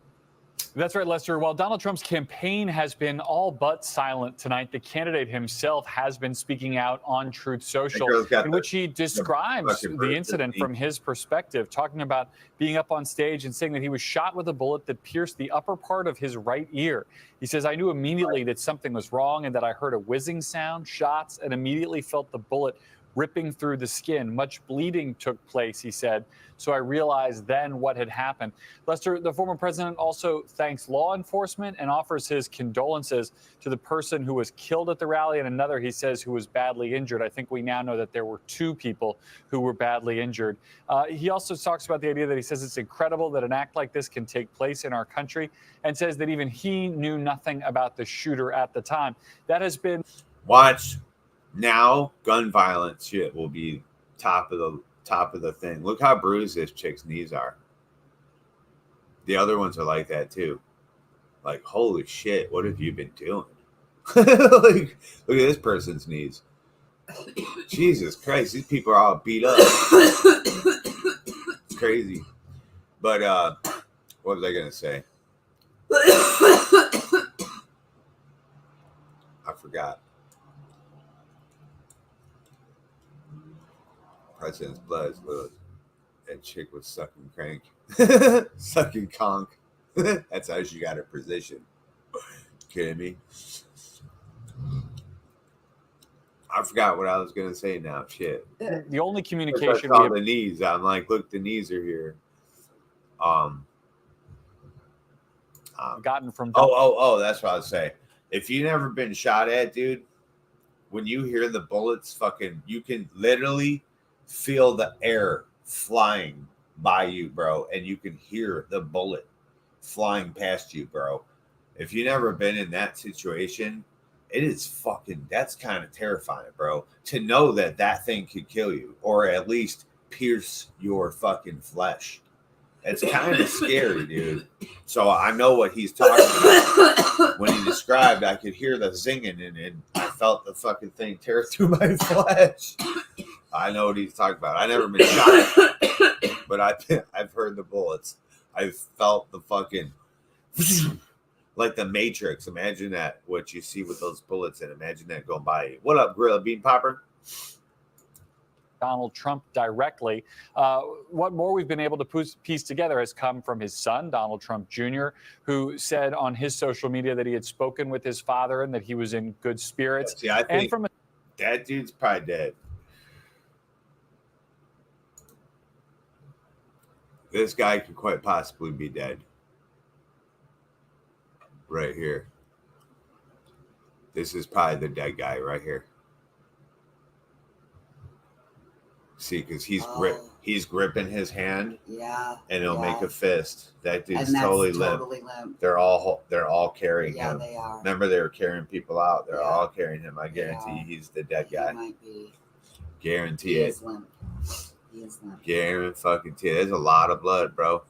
That's right, Lester. While Donald Trump's campaign has been all but silent tonight, the candidate himself has been speaking out on Truth Social, in which he describes the incident from his perspective, talking about being up on stage and saying that he was shot with a bullet that pierced the upper part of his right ear. He says, I knew immediately that something was wrong and that I heard a whizzing sound, shots, and immediately felt the bullet ripping through the skin. Much bleeding took place, he said. So I realized then what had happened. Lester, the former president also thanks law enforcement and offers his condolences to the person who was killed at the rally and another, he says, who was badly injured. I think we now know that there were 2 people who were badly injured. He also talks about the idea that he says it's incredible that an act like this can take place in our country, and says that even he knew nothing about the shooter at the time. That has been...
Watch. Now, gun violence shit will be top of the thing. Look how bruised this chick's knees are. The other ones are like that too. Like, holy shit, what have you been doing? Like, look at this person's knees. Jesus Christ, these people are all beat up. It's crazy. But what was I gonna say? I forgot. President's blood is little. That chick was sucking crank. Sucking conch. That's how she got her position. Kidding me? I forgot what I was gonna say now. Shit.
The only communication
we have the knees. I'm like, look, the knees are here.
Gotten from.
Oh, that's what I was saying. If you've never been shot at, dude, when you hear the bullets, fucking, you can literally feel the air flying by you, bro, and you can hear the bullet flying past you, bro. If you've never been in that situation, it is fucking, that's kind of terrifying, bro, to know that that thing could kill you or at least pierce your fucking flesh. It's kind of scary, dude. So I know what he's talking about. When he described, I could hear the zinging and I felt the fucking thing tear through my flesh. I know what he's talking about. I've never been shot, but I've heard the bullets. I've felt the fucking, like the Matrix. Imagine that, what you see with those bullets, and imagine that going by you. What up, Gorilla Bean Popper?
Donald Trump directly. What more we've been able to piece together has come from his son, Donald Trump Jr., who said on his social media that he had spoken with his father and that he was in good spirits.
See, I think that dude's probably dead. This guy could quite possibly be dead. Right here. This is probably the dead guy right here. See, because he's gripping his hand.
Yeah.
And he'll make a fist. That dude's
and that's
totally limp. They're all carrying him.
Yeah, they are.
Remember, they were carrying people out. They're all carrying him. I guarantee he's the dead guy.
He might be.
Guarantee
He
it.
is limp. He is limp.
Guarantee. There's a lot of blood, bro.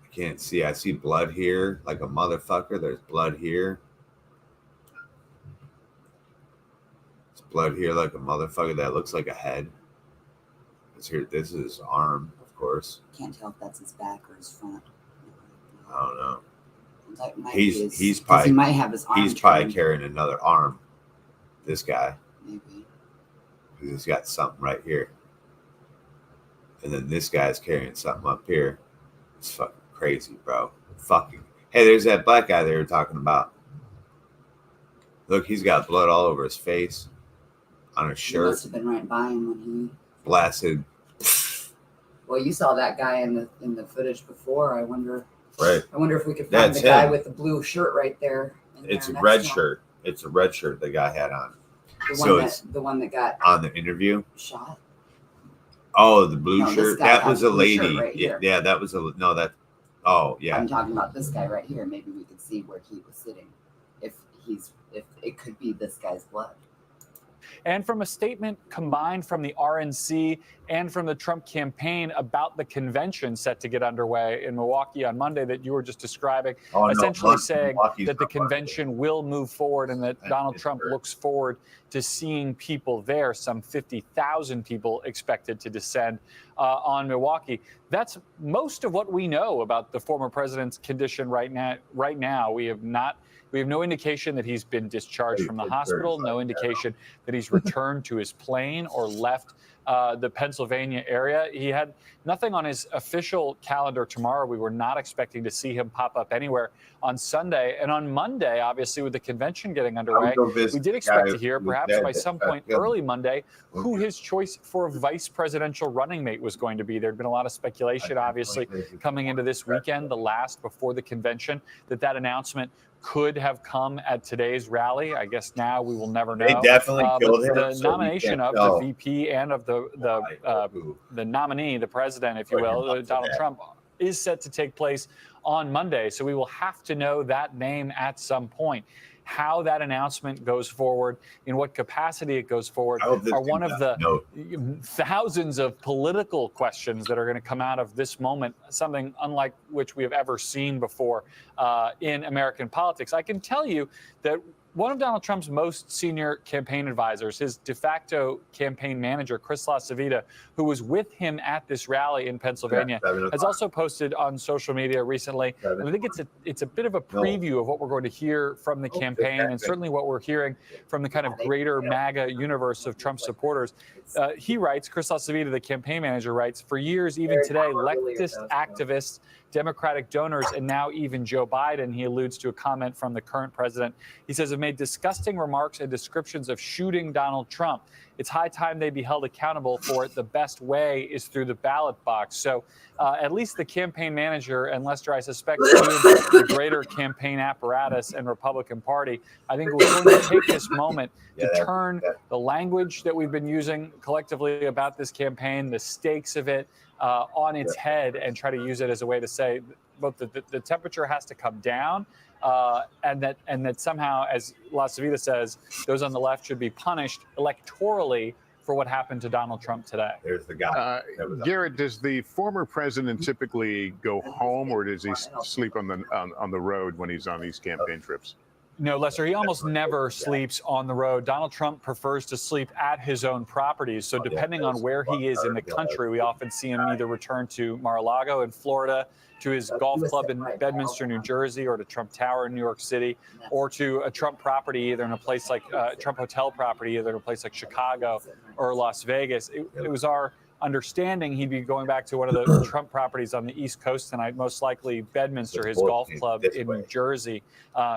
I can't see. I see blood here like a motherfucker. There's blood here. There's blood here like a motherfucker. That looks like a head. This is his arm, of course.
Can't tell if that's his back or his front.
I don't know.
He's
probably
he might have his arm.
He's probably carrying another arm. This guy.
Maybe.
Because he's got something right here. And then this guy's carrying something up here. It's fucking crazy, bro. Fucking. Hey, there's that black guy they were talking about. Look, he's got blood all over his face, on his shirt.
He must have been right by him when he
blasted.
Well, you saw that guy in the footage before. I wonder.
Right.
I wonder if we could find the guy with the blue shirt right there.
It's a red shirt. It's a red shirt the guy had on.
The one that got
on the interview
shot.
Oh, the blue shirt. That was a lady.
Right
yeah, that was a no. That. Oh, yeah.
I'm talking about this guy right here. Maybe we could see where he was sitting. If it could be this guy's blood.
And from a statement combined from the RNC and from the Trump campaign about the convention set to get underway in Milwaukee on Monday that you were just describing, essentially saying that the convention will move forward and that Donald Trump looks forward to seeing people there, some 50,000 people expected to descend on Milwaukee. That's most of what we know about the former president's condition right now. We have no indication that he's been discharged from the hospital, no indication that he's returned to his plane or left the Pennsylvania area. He had nothing on his official calendar tomorrow. We were not expecting to see him pop up anywhere on Sunday. And on Monday, obviously, with the convention getting underway, we did expect to hear, perhaps by some point early Monday, who his choice for a vice presidential running mate was going to be. There'd been a lot of speculation, obviously, coming into this weekend, the last before the convention, that announcement could have come at today's rally. I guess now we will never know.
They definitely killed him.
The nomination of the VP and of the nominee, the president, if you will, Donald Trump, is set to take place on Monday. So we will have to know that name at some point. How that announcement goes forward, in what capacity it goes forward, are one of the thousands of political questions that are going to come out of this moment, something unlike which we have ever seen before in American politics. I can tell you that one of Donald Trump's most senior campaign advisors, his de facto campaign manager, Chris LaCivita, who was with him at this rally in Pennsylvania, has also posted on social media recently. And I think it's a bit of a preview of what we're going to hear from the campaign, and certainly what we're hearing from the kind of greater MAGA universe of Trump supporters. He writes, Chris LaCivita, the campaign manager, writes, for years, even today, leftist activists, Democratic donors, and now even Joe Biden, he alludes to a comment from the current president. He says, have made disgusting remarks and descriptions of shooting Donald Trump. It's high time they be held accountable for it. The best way is through the ballot box. So at least the campaign manager, and Lester, I suspect the greater campaign apparatus and Republican Party, I think we're going to take this moment to turn the language that we've been using collectively about this campaign, the stakes of it, on its head, and try to use it as a way to say both the temperature has to come down, and that somehow, as LaCivita says, those on the left should be punished electorally for what happened to Donald Trump today.
There's the guy.
Garrett, does the former president typically go home, or does he sleep on the road when he's on these campaign trips?
No, Lester, he almost never sleeps on the road. Donald Trump prefers to sleep at his own properties. So depending on where he is in the country, we often see him either return to Mar-a-Lago in Florida, to his golf club in Bedminster, New Jersey, or to Trump Tower in New York City, or to a Trump property, either in a place like Trump hotel property, either in a place like Chicago or Las Vegas. It was our understanding he'd be going back to one of the Trump properties on the East Coast tonight, most likely Bedminster, his golf club in New Jersey.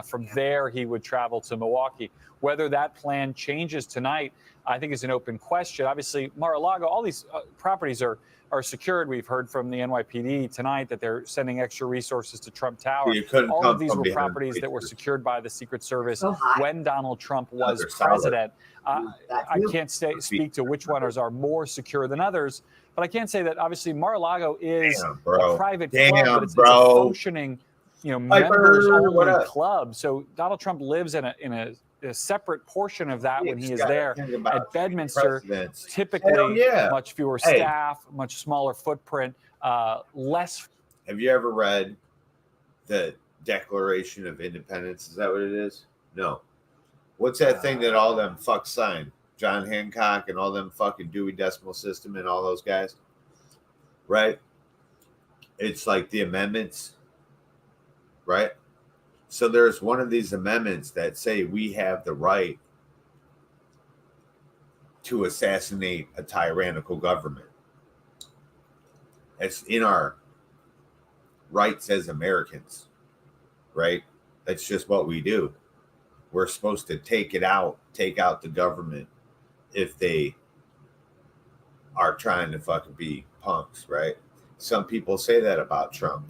From there, he would travel to Milwaukee. Whether that plan changes tonight, I think is an open question. Obviously, Mar-a-Lago, all these properties are secured. We've heard from the NYPD tonight that they're sending extra resources to Trump Tower. All of these were properties that were secured by the Secret Service when Donald Trump was president. I can't speak to which ones are more secure than others, but I can say that obviously Mar-a-Lago is a private club, but it's a functioning, members-only club. So Donald Trump lives in a separate portion of that when he is there. At Bedminster, typically much fewer staff, much smaller footprint, less.
Have you ever read the Declaration of Independence? Is that what it is? No. What's that thing that all them fucks signed? John Hancock and all them fucking Dewey Decimal System and all those guys, right? It's like the amendments, right? So there's one of these amendments that say we have the right to assassinate a tyrannical government. It's in our rights as Americans, right? That's just what we do. We're supposed to take out the government if they are trying to fucking be punks, right? Some people say that about Trump.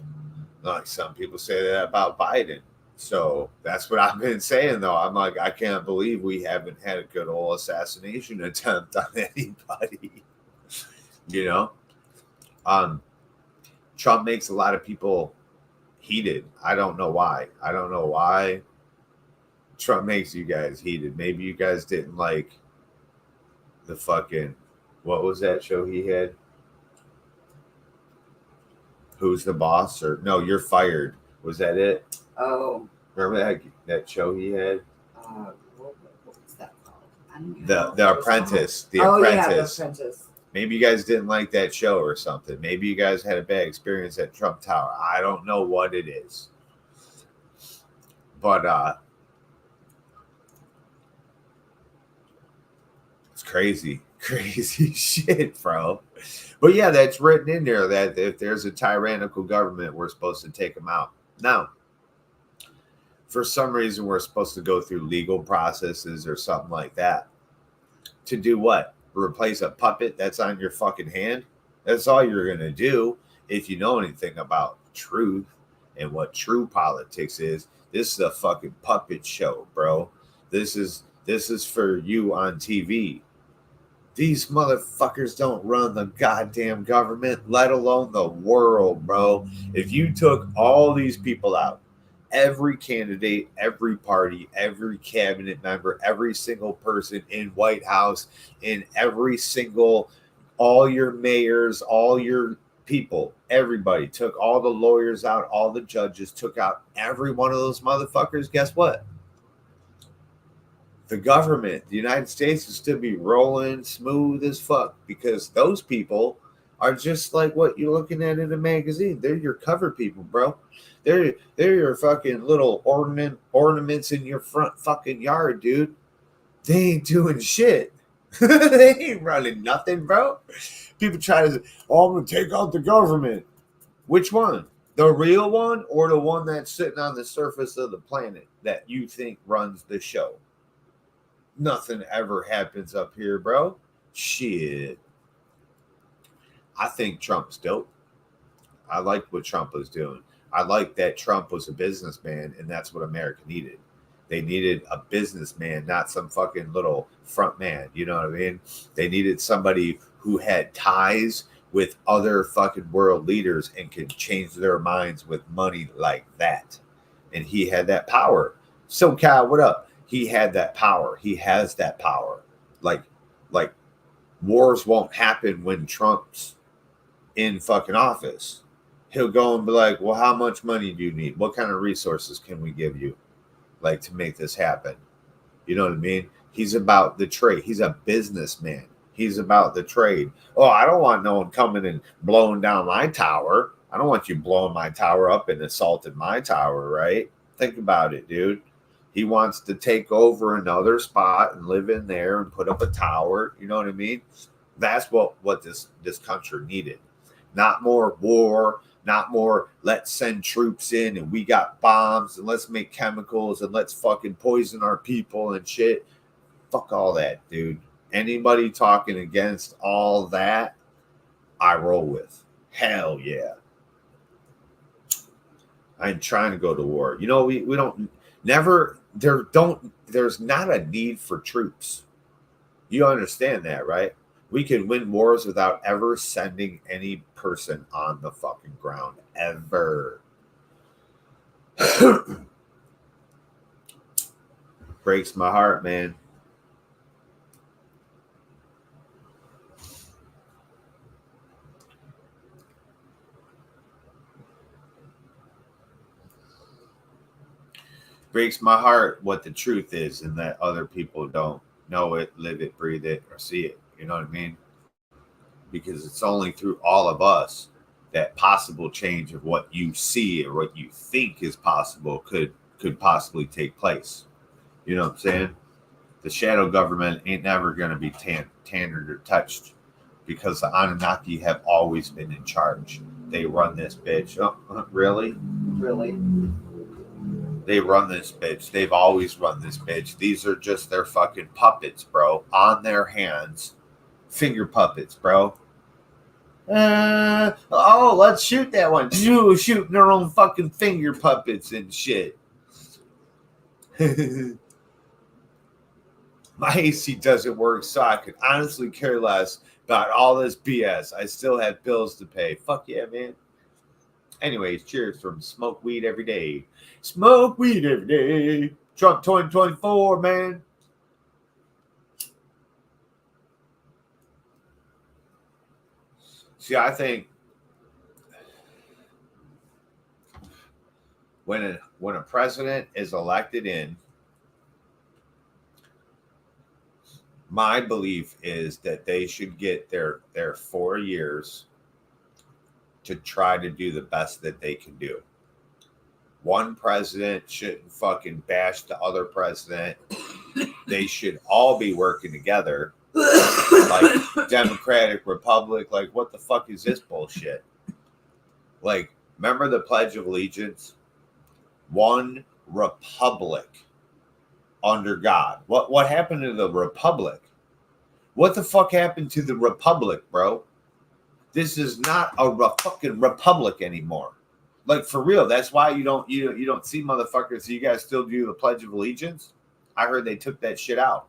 Like some people say that about Biden. So that's what I've been saying, though. I'm like, I can't believe we haven't had a good old assassination attempt on anybody. You know, Trump makes a lot of people heated. I don't know why. I don't know why Trump makes you guys heated. Maybe you guys didn't like the fucking, what was that show he had? Who's the Boss? Or no, You're Fired. Was that it?
Oh.
Remember that show he had?
What was that called?
The Apprentice. The Apprentice. Yeah, The Apprentice. Maybe you guys didn't like that show or something. Maybe you guys had a bad experience at Trump Tower. I don't know what it is. But it's crazy shit, bro. But yeah, that's written in there that if there's a tyrannical government, we're supposed to take them out. Now, for some reason, we're supposed to go through legal processes or something like that. To do what? Replace a puppet that's on your fucking hand? That's all you're going to do if you know anything about truth and what true politics is. This is a fucking puppet show, bro. This is for you on TV. These motherfuckers don't run the goddamn government, let alone the world, bro. If you took all these people out, every candidate, every party, every cabinet member, every single person in White House, in every single, all your mayors, all your people, everybody, took all the lawyers out, all the judges, took out every one of those motherfuckers, guess what? The government, the United States, will still be rolling smooth as fuck, because those people are just like what you're looking at in a magazine. They're your cover people, bro. They're your fucking little ornaments in your front fucking yard, dude. They ain't doing shit. They ain't running nothing, bro. People try to say, oh, I'm going to take out the government. Which one? The real one, or the one that's sitting on the surface of the planet that you think runs the show? Nothing ever happens up here, bro. Shit. I think Trump's dope. I like what Trump was doing. I like that Trump was a businessman, and that's what America needed. They needed a businessman, not some fucking little front man. You know what I mean? They needed somebody who had ties with other fucking world leaders and could change their minds with money like that. And he had that power. So, Kyle, what up? He had that power. He has that power. Like wars won't happen when Trump's in fucking office. He'll go and be like, well, how much money do you need? What kind of resources can we give you, like, to make this happen? You know what I mean? He's about the trade. He's a businessman. He's about the trade. Oh, I don't want no one coming and blowing down my tower. I don't want you blowing my tower up and assaulting my tower, right? Think about it, dude. He wants to take over another spot and live in there and put up a tower. You know what I mean? That's what this country needed. Not more war, not more let's send troops in and we got bombs and let's make chemicals and let's fucking poison our people and shit. Fuck all that, dude. Anybody talking against all that, I roll with. Hell yeah. I ain't trying to go to war. You know, we don't never there's not a need for troops. You understand that, right? We can win wars without ever sending any person on the fucking ground, ever. Breaks my heart, man. Breaks my heart what the truth is, and that other people don't know it, live it, breathe it, or see it. You know what I mean? Because it's only through all of us that possible change of what you see or what you think is possible could possibly take place. You know what I'm saying? The shadow government ain't never going to be tannered or touched, because the Anunnaki have always been in charge. They run this bitch. Oh, really?
Really?
They run this bitch. They've always run this bitch. These are just their fucking puppets, bro. On their hands. Finger puppets, bro. Let's shoot that one. Shooting their own fucking finger puppets and shit. My AC doesn't work, so I could honestly care less about all this BS. I still have bills to pay. Fuck yeah, man. Anyways, cheers from Smoke Weed Every Day. Smoke weed every day. Trump 2024, man. See, I think when a president is elected in, my belief is that they should get their 4 years to try to do the best that they can do. One president shouldn't fucking bash the other president. They should all be working together. Like Democratic Republic, like what the fuck is this bullshit? Like, remember the Pledge of Allegiance? One republic under God. What happened to the republic? What the fuck happened to the republic, bro? This is not a fucking republic anymore. Like, for real. That's why you don't see motherfuckers. You guys still do the Pledge of Allegiance? I heard they took that shit out.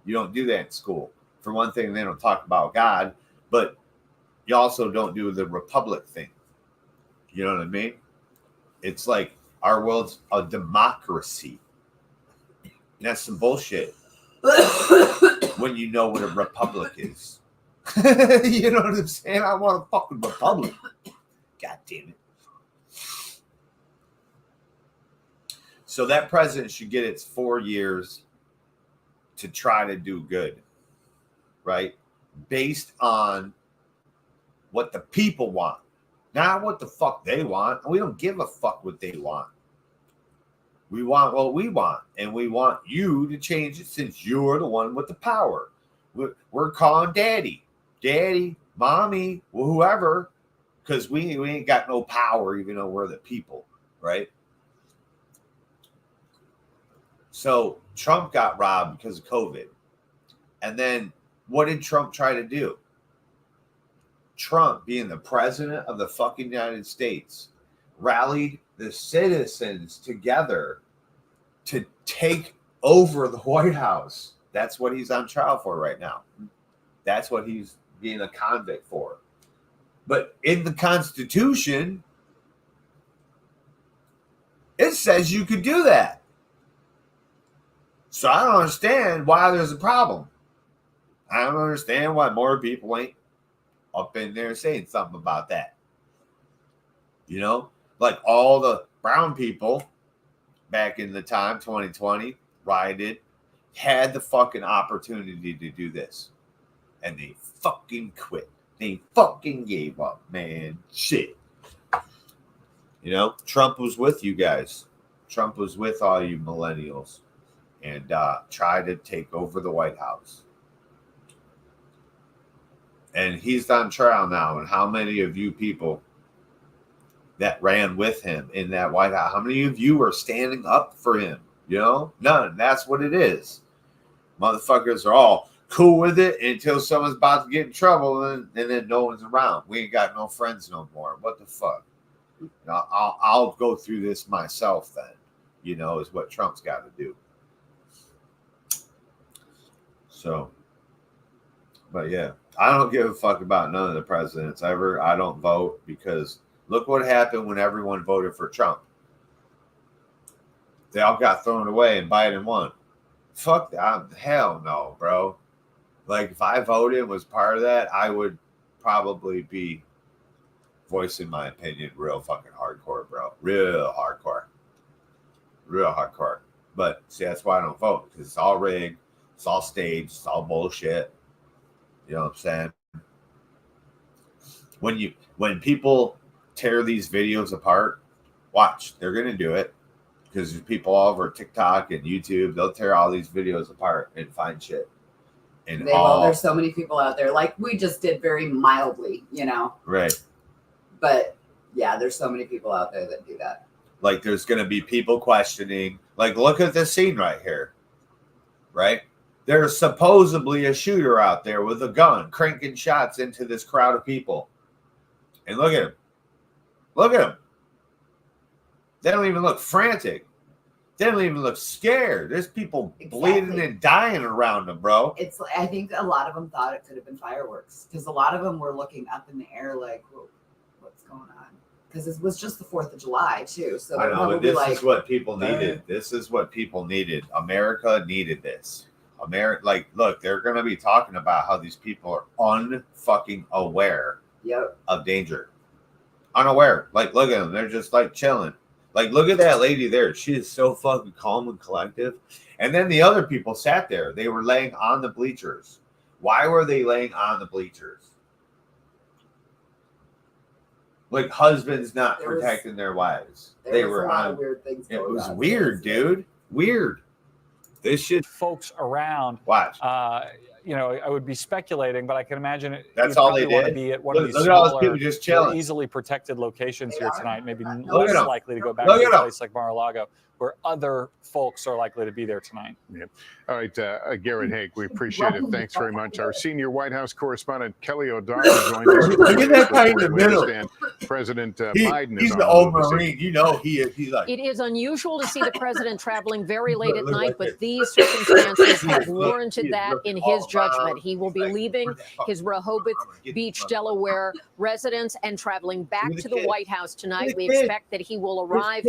You don't do that in school. For one thing, they don't talk about God, but you also don't do the republic thing. You know what I mean? It's like our world's a democracy. That's some bullshit. When you know what a republic is. You know what I'm saying? I want a fucking republic. God damn it. So that president should get its 4 years to try to do good, right? Based on what the people want, not what the fuck they want. We don't give a fuck what they want. We want what we want, and we want you to change it since you're the one with the power. We're calling daddy, mommy, whoever, because we ain't got no power, even though we're the people, right? So Trump got robbed because of COVID. And then what did Trump try to do? Trump, being the president of the fucking United States, rallied the citizens together to take over the White House. That's what he's on trial for right now. That's what he's being a convict for. But in the Constitution, it says you could do that. So I don't understand why there's a problem. I don't understand why more people ain't up in there saying something about that. You know, like all the brown people back in the time, 2020, rioted, had the fucking opportunity to do this. And they fucking quit. They fucking gave up, man. Shit. You know, Trump was with you guys. Trump was with all you millennials. And tried to take over the White House. And he's on trial now. And how many of you people that ran with him in that White House, how many of you are standing up for him? You know, none. That's what it is. Motherfuckers are all cool with it until someone's about to get in trouble, and then no one's around. We ain't got no friends no more. What the fuck? Now, I'll go through this myself then, you know, is what Trump's got to do. So, but yeah, I don't give a fuck about none of the presidents ever. I don't vote because look what happened when everyone voted for Trump. They all got thrown away and Biden won. Fuck that. Hell no, bro. Like, if I voted and was part of that, I would probably be voicing my opinion real fucking hardcore, bro. Real hardcore. But see, that's why I don't vote, because it's all rigged. It's all staged. It's all bullshit. You know what I'm saying? When people tear these videos apart, watch. They're going to do it. Because there's people all over TikTok and YouTube. They'll tear all these videos apart and find shit. And
there's so many people out there. Like we just did very mildly, you know?
Right.
But yeah, there's so many people out there that do that.
Like there's going to be people questioning. Like, look at this scene right here. Right? There's supposedly a shooter out there with a gun cranking shots into this crowd of people. And look at him. Look at him. They don't even look frantic. They don't even look scared. There's people bleeding and dying around them, bro.
I think a lot of them thought it could have been fireworks because a lot of them were looking up in the air like, what's going on? Because it was just the 4th of July, too. So
I know, but this is what people needed. This is what people needed. America needed this. Look, they're going to be talking about how these people are unfucking aware of danger. Unaware. Like, look at them. They're just like chilling. Like, look at that lady there. She is so fucking calm and collective. And then the other people sat there. They were laying on the bleachers. Why were they laying on the bleachers? Like husbands not protecting their wives. They were on. Weird things it was weird, dude. Weird. This shit.
Folks around.
Watch.
I would be speculating, but I can imagine
that's all they
want
did.
to be at one of these smaller, more easily protected locations here tonight. Maybe less likely to go back to a place like Mar-a-Lago, where other folks are likely to be there tonight.
Yeah. All right, Garrett Haake, we appreciate it. Thanks very much. Our senior White House correspondent Kelly O'Donnell joined us.
Look at that guy in the middle.
President Biden
is
on
the old Marine. You know he is. He's like.
It is unusual to see the president traveling very late at night, but these circumstances have warranted that in his judgment. He will be leaving his Rehoboth Beach, Delaware residence and traveling back to the White House tonight. We expect that he will arrive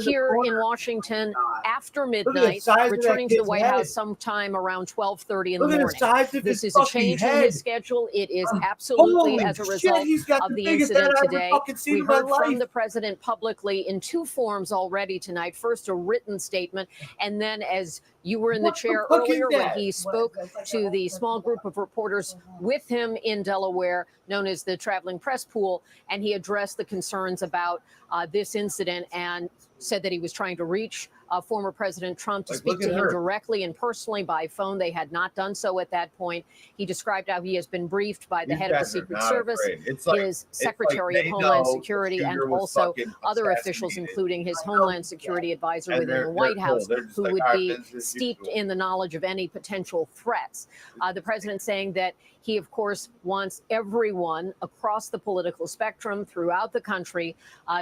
here in Washington after midnight, returning to the White House sometime around 12:30 in the morning. This is a change in his schedule. It is absolutely as a result of the incident today. We heard from the president publicly in 2 forms already tonight. First, a written statement, and then as you were in the chair earlier when he spoke to the small group of reporters with him in Delaware, known as the Traveling Press Pool, and he addressed the concerns about this incident and said that he was trying to reach former President Trump to speak to him directly and personally by phone. They had not done so at that point. He described how he has been briefed by the head of the Secret Service, his Secretary of Homeland Security, and also other officials, including his Homeland Security advisor within the White House, who would be steeped in the knowledge of any potential threats. The president saying that he, of course, wants everyone across the political spectrum throughout the country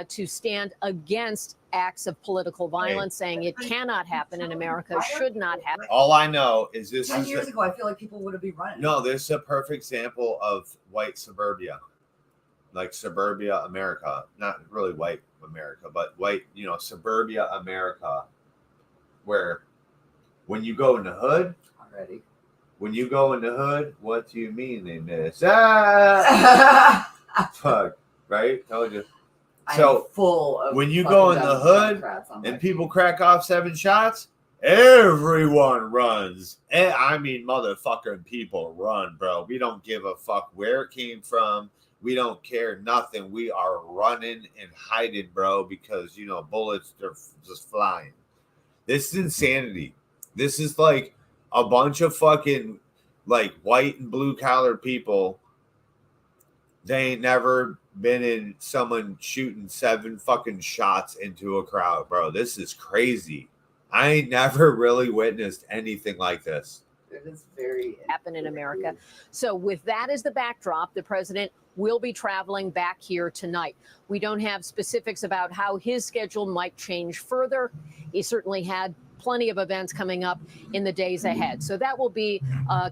to stand against acts of political violence, saying it cannot happen in America, should not happen.
All I know is this
10 years ago, I feel like people would have been running.
No, this is a perfect example of white suburbia, like suburbia America. Not really white America, but white, suburbia America, where when you go in the hood, when you go in the hood, what do you mean they miss? Fuck, right? Told you. So
full of
when you go in the hood and people crack off 7 shots, everyone runs. And I mean, motherfucking people run, bro. We don't give a fuck where it came from. We don't care nothing. We are running and hiding, bro, because, bullets are just flying. This is insanity. This is like a bunch of fucking like white and blue collar people. They ain't never been in someone shooting 7 fucking shots into a crowd, bro. This is crazy. I ain't never really witnessed anything like this.
It is very
happen in America. So with that as the backdrop, the president will be traveling back here tonight. We don't have specifics about how his schedule might change further. He certainly had plenty of events coming up in the days ahead. So that will be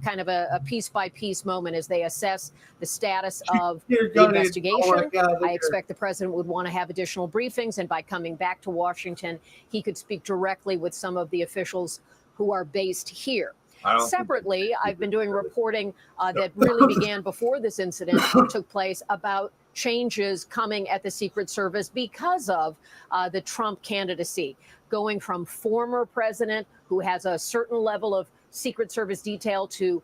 kind of a piece-by-piece moment as they assess the status of the investigation. I expect the president would want to have additional briefings, and by coming back to Washington, he could speak directly with some of the officials who are based here. Separately, I've been doing reporting that really began before this incident took place about changes coming at the Secret Service because of the Trump candidacy, going from former president who has a certain level of Secret Service detail to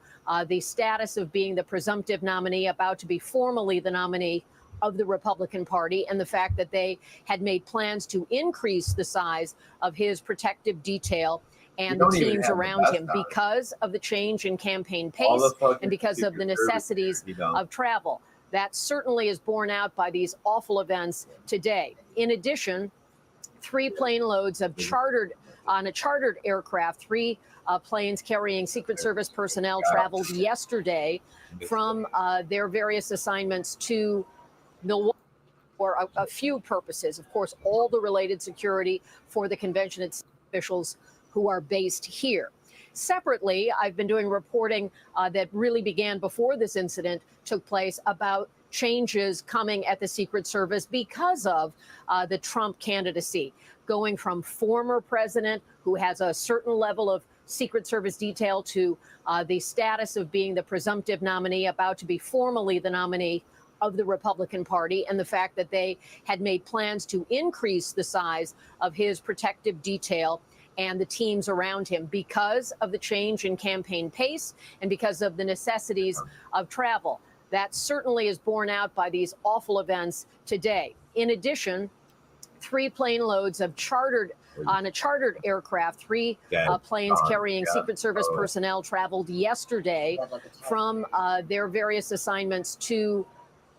the status of being the presumptive nominee, about to be formally the nominee of the Republican Party, and the fact that they had made plans to increase the size of his protective detail and the teams around him because of the change in campaign pace and because of the necessities of travel. That certainly is borne out by these awful events today. In addition, 3 plane loads of chartered
on a chartered aircraft. 3 planes carrying Secret Service personnel traveled yesterday from their various assignments to Milwaukee for a few purposes. Of course, all the related security for the convention and officials who are based here. Separately, I've been doing reporting that really began before this incident took place about changes coming at the Secret Service because of the Trump candidacy, going from former president who has a certain level of Secret Service detail to the status of being the presumptive nominee, about to be formally the nominee of the Republican Party, and the fact that they had made plans to increase the size of his protective detail and the teams around him because of the change in campaign pace and because of the necessities of travel. That certainly is borne out by these awful events today. In addition, 3 plane loads of on a chartered aircraft, 3 planes carrying Secret Service personnel traveled yesterday from their various assignments to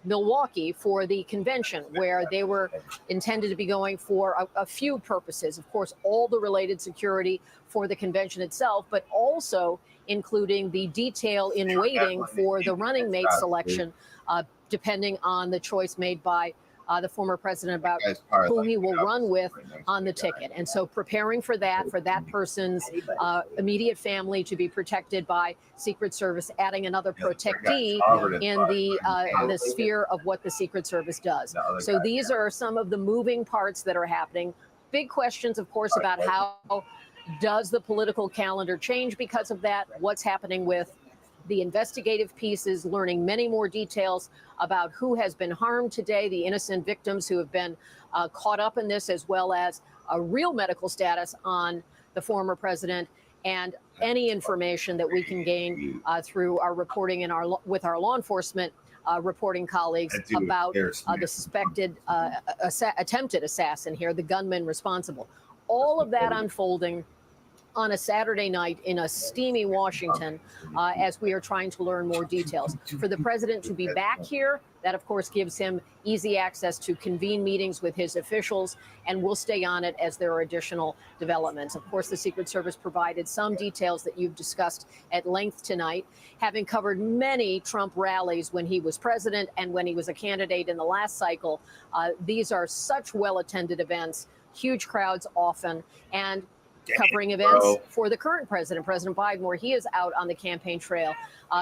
Milwaukee for the convention, where they were intended to be going for a few purposes. Of course, all the related security for the convention itself, but also including the detail in waiting for the running mate selection, depending on the choice made by the former president about who he will run with on the ticket. And so preparing for that person's immediate family to be protected by Secret Service, adding another protectee in the sphere of what the Secret Service does. So these are some of the moving parts that are happening. Big questions, of course, about how does the political calendar change because of that? What's happening with the investigative pieces, learning many more details about who has been harmed today, the innocent victims who have been caught up in this, as well as a real medical status on the former president, and any information that we can gain through our reporting and with our law enforcement reporting colleagues about the suspected attempted assassin here, the gunman responsible. All of that unfolding on a Saturday night in a steamy Washington as we are trying to learn more details. For the president to be back here, that of course gives him easy access to convene meetings with his officials, and we'll stay on it as there are additional developments. Of course, the Secret Service provided some details that you've discussed at length tonight, having covered many Trump rallies when he was president and when he was a candidate in the last cycle. These are such well-attended events, huge crowds often, and covering events for the current president, President Biden, where he is out on the campaign trail.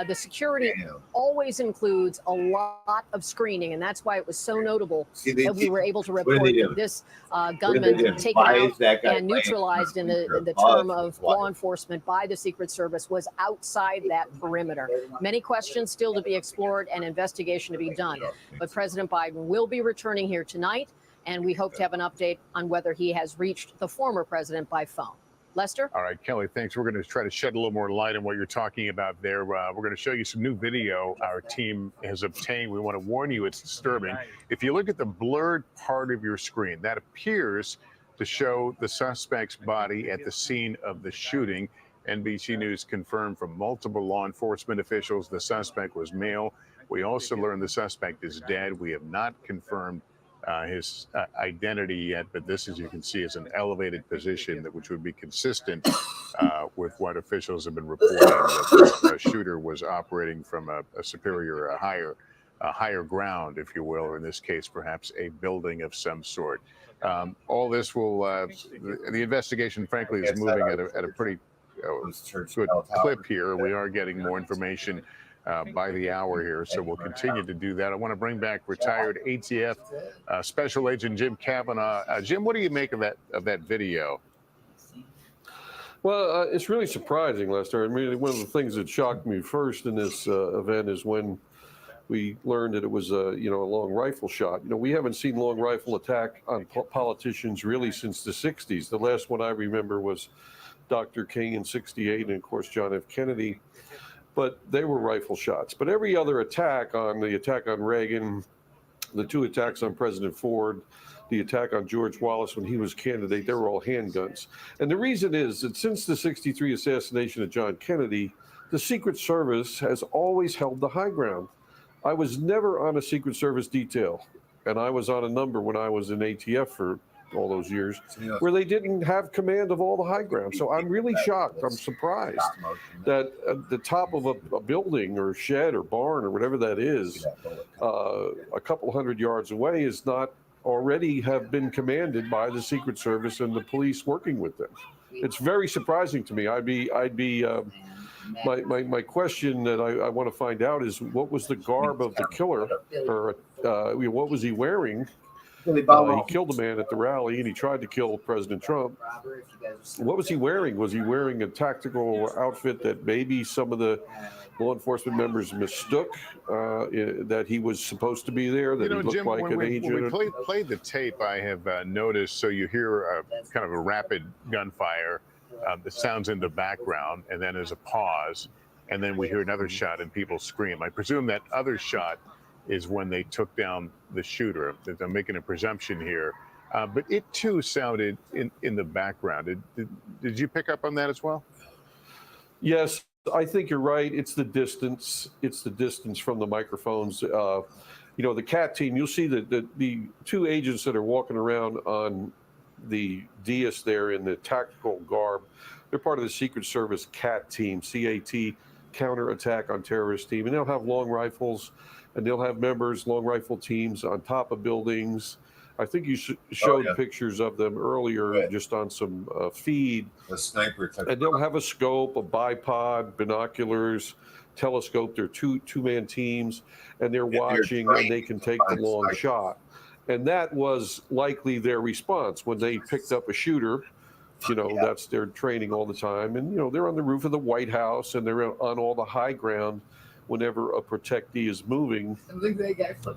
The security always includes a lot of screening, and that's why it was so notable that we were able to report that this gunman taken out and neutralized in the term of law enforcement by the Secret Service was outside that perimeter. Many questions still to be explored and investigation to be done. But President Biden will be returning here tonight, and we hope to have an update on whether he has reached the former president by phone. Lester?
All right, Kelly, thanks. We're going to try to shed a little more light on what you're talking about there. We're going to show you some new video our team has obtained. We want to warn you it's disturbing. If you look at the blurred part of your screen, that appears to show the suspect's body at the scene of the shooting. NBC News confirmed from multiple law enforcement officials the suspect was male. We also learned the suspect is dead. We have not confirmed his identity yet, but this, as you can see, is an elevated position which would be consistent with what officials have been reporting, that the shooter was operating from a superior, a higher ground, if you will, or in this case, perhaps a building of some sort. All this will, the investigation, frankly, is moving at a pretty good clip here. We are getting more information by the hour here, so we'll continue to do that. I want to bring back retired ATF Special Agent Jim Kavanaugh. Jim, what do you make of that video?
Well, it's really surprising, Lester. I mean, one of the things that shocked me first in this event is when we learned that it was a long rifle shot. We haven't seen long rifle attack on politicians really since the 60s. The last one I remember was Dr. King in '68, and of course John F. Kennedy. But they were rifle shots. But every other attack on Reagan, the 2 attacks on President Ford, the attack on George Wallace when he was candidate, they were all handguns. And the reason is that since the '63 assassination of John Kennedy, the Secret Service has always held the high ground. I was never on a Secret Service detail, and I was on a number when I was in ATF for all those years, where they didn't have command of all the high ground. So I'm really shocked. I'm surprised that at the top of a building or shed or barn or whatever that is, a couple hundred yards away is not already have been commanded by the Secret Service and the police working with them. It's very surprising to me. My question that I want to find out is, what was the garb of the killer, or what was he wearing? He killed a man at the rally, and he tried to kill President Trump. What was he wearing? Was he wearing a tactical outfit that maybe some of the law enforcement members mistook that he was supposed to be there, that he looked
Jim,
like an agent?
When we played the tape, I have noticed, so you hear kind of a rapid gunfire that sounds in the background, and then there's a pause, and then we hear another shot and people scream. I presume that other shot is when they took down the shooter. I'm making a presumption here. But it too sounded in the background. Did you pick up on that as well?
Yes, I think you're right. It's the distance. It's the distance from the microphones. The CAT team, you'll see that the two agents that are walking around on the dais there in the tactical garb, they're part of the Secret Service CAT team, CAT, Counterattack on Terrorist Team. And they'll have long rifles, and they'll have members, long rifle teams on top of buildings. I think you showed pictures of them earlier just on some feed.
The sniper type.
And they'll have a scope, a bipod, binoculars, telescope. They're two-man teams, and they're watching, and they can take the long shot. And that was likely their response when they picked up a shooter. That's their training all the time. And, they're on the roof of the White House, and they're on all the high ground whenever a protectee is moving.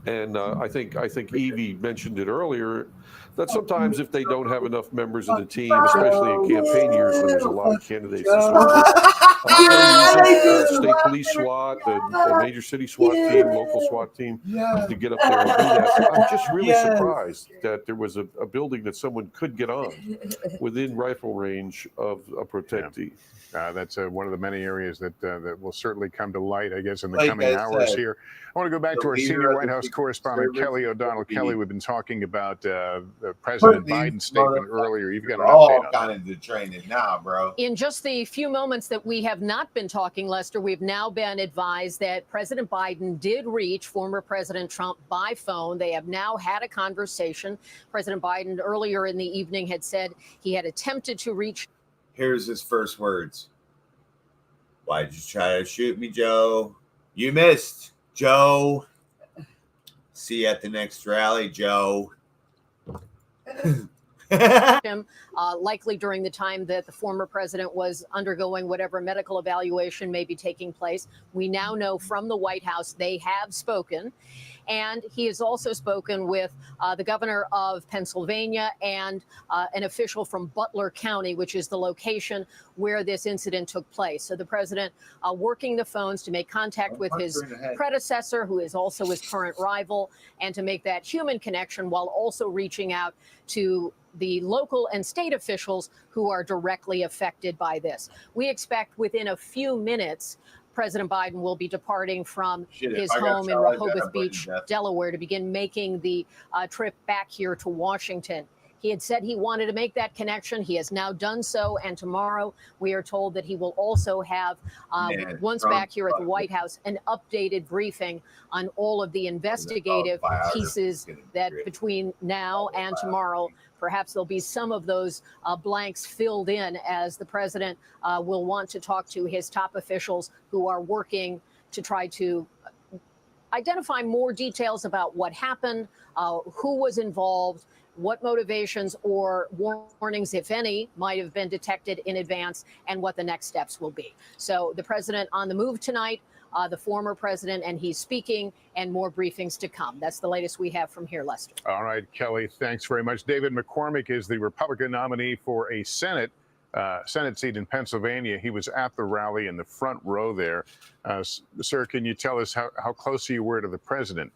And I think Evie mentioned it earlier, that sometimes if they don't have enough members of the team, especially in campaign years when there's a lot of candidates to state police SWAT, the major city SWAT team, local SWAT team, to get up there and do that. So I'm just really surprised that there was a building that someone could get on within rifle range of a protectee.
That's one of the many areas that will certainly come to light, I guess, in the coming hours here. I want to go back to our senior White House correspondent, Kelly O'Donnell. Kelly, we've been talking about President Biden's statement earlier. You've got an update on
kind of the training now, bro.
In just the few moments that we have not been talking, Lester, we've now been advised that President Biden did reach former President Trump by phone. They have now had a conversation. President Biden earlier in the evening had said he had attempted to reach.
Here's his first words. Why'd you try to shoot me, Joe? You missed, Joe. See you at the next rally, Joe.
Him, likely during the time that the former president was undergoing whatever medical evaluation may be taking place. We now know from the White House they have spoken. And he has also spoken with the governor of Pennsylvania and an official from Butler County, which is the location where this incident took place. So the president working the phones to make contact with his predecessor, who is also his current rival, and to make that human connection while also reaching out to the local and state officials who are directly affected by this. We expect within a few minutes, President Biden will be departing from his home in Rehoboth Beach, Delaware, to begin making the trip back here to Washington. He had said he wanted to make that connection. He has now done so. And tomorrow we are told that he will also have, once back here at the White House, an updated briefing on all of the investigative pieces that between now and tomorrow, perhaps there'll be some of those blanks filled in as the president will want to talk to his top officials who are working to try to identify more details about what happened, who was involved, what motivations or warnings, if any, might have been detected in advance, and what the next steps will be. So the president on the move tonight, the former president, and he's speaking, and more briefings to come. That's the latest we have from here, Lester.
All right, Kelly, thanks very much. David McCormick is the Republican nominee for a Senate seat in Pennsylvania. He was at the rally in the front row there. Sir, can you tell us how close you were to the president?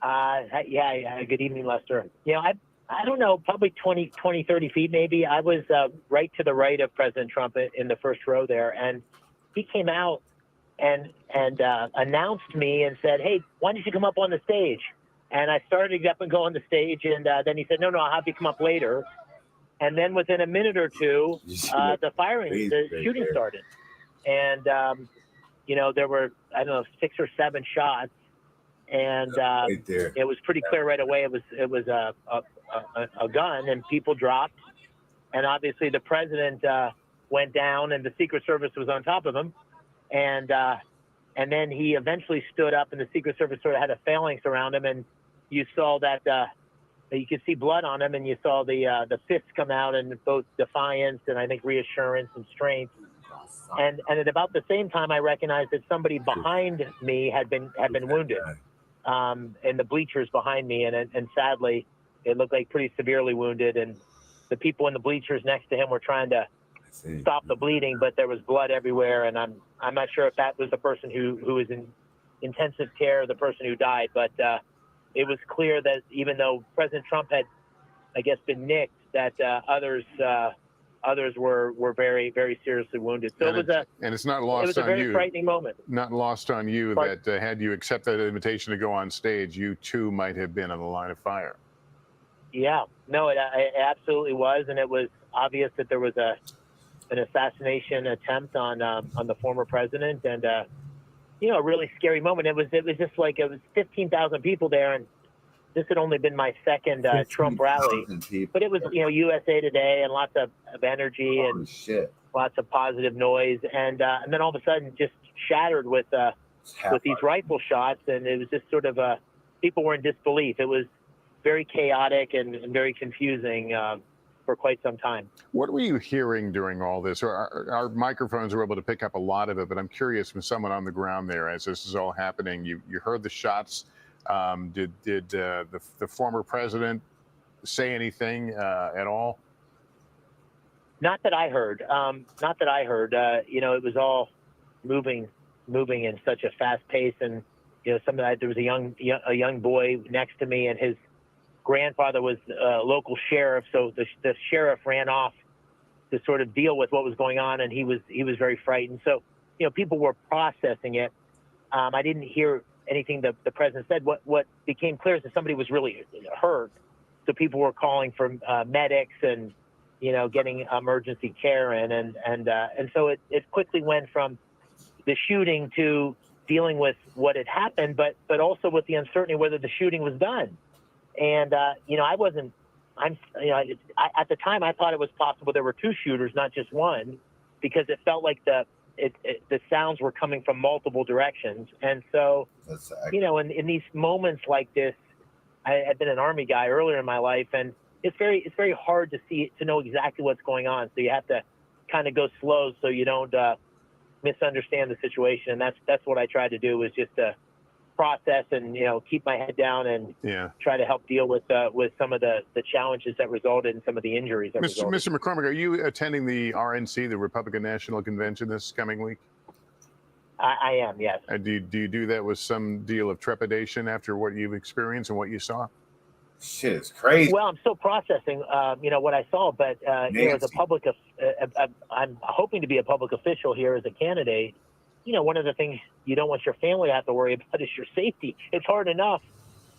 Yeah. Good evening, Lester. I don't know, probably 20, 30 feet maybe. I was right to the right of President Trump in the first row there, and he came out and announced me and said, "Hey, why don't you come up on the stage?" And I started to get up and go on the stage, and then he said, no, I'll have you come up later. And then within a minute or two, the shooting started. And, you know, there were, I don't know, 6 or 7 shots. And it was pretty clear right away it was a gun, and people dropped. And obviously the president went down, and the Secret Service was on top of him. And then he eventually stood up, and the Secret Service sort of had a phalanx around him, and you saw that you could see blood on him, and you saw the fists come out in both defiance and I think reassurance and strength. And at about the same time, I recognized that somebody behind me had been wounded in the bleachers behind me, and sadly, it looked like pretty severely wounded. And the people in the bleachers next to him were trying to stop the bleeding, but there was blood everywhere. And I'm not sure if that was the person who was in intensive care, or the person who died, but it was clear that even though President Trump had, I guess, been nicked, that others were very, very seriously wounded. So
and it's not lost on you.
It was a very frightening moment.
Not lost on you that had you accepted that invitation to go on stage, you too might have been on the line of fire.
Yeah, no, it absolutely was, and it was obvious that there was an assassination attempt on the former president, and you know, a really scary moment. It was just like it was 15,000 people there, and this had only been my second Trump rally, but it was, you know, USA Today and lots of energy and lots of positive noise, and then all of a sudden just shattered with these rifle shots, and it was just sort of people were in disbelief. It was very chaotic and very confusing for quite some time.
What were you hearing during all this? Our microphones were able to pick up a lot of it, but I'm curious from someone on the ground there as this is all happening. You heard the shots. Did the former president say anything at all?
Not that I heard. You know, it was all moving in such a fast pace, and you know, there was a young boy next to me, and his grandfather was a local sheriff, so the sheriff ran off to sort of deal with what was going on, and he was very frightened. So, you know, people were processing it. I didn't hear anything that the president said. What became clear is that somebody was really hurt, so people were calling for medics and, you know, getting emergency care in, and so it quickly went from the shooting to dealing with what had happened, but also with the uncertainty whether the shooting was done. And you know, at the time I thought it was possible there were 2 shooters, not just one, because it felt like the sounds were coming from multiple directions. And so, you know, in these moments like this, I had been an Army guy earlier in my life, and it's very hard to know exactly what's going on. So you have to kind of go slow so you don't misunderstand the situation. And that's what I tried to do, was just to process and, you know, keep my head down and try to help deal with some of the challenges that resulted in some of the injuries that resulted.
Mr. McCormick, are you attending the RNC, the Republican National Convention, this coming week?
I am, yes.
Do you do that with some deal of trepidation after what you've experienced and what you saw?
Shit, it's crazy.
Well, I'm still processing, you know, what I saw, but you know, as a public, I'm hoping to be a public official here as a candidate. You know, one of the things you don't want your family to have to worry about is your safety. It's hard enough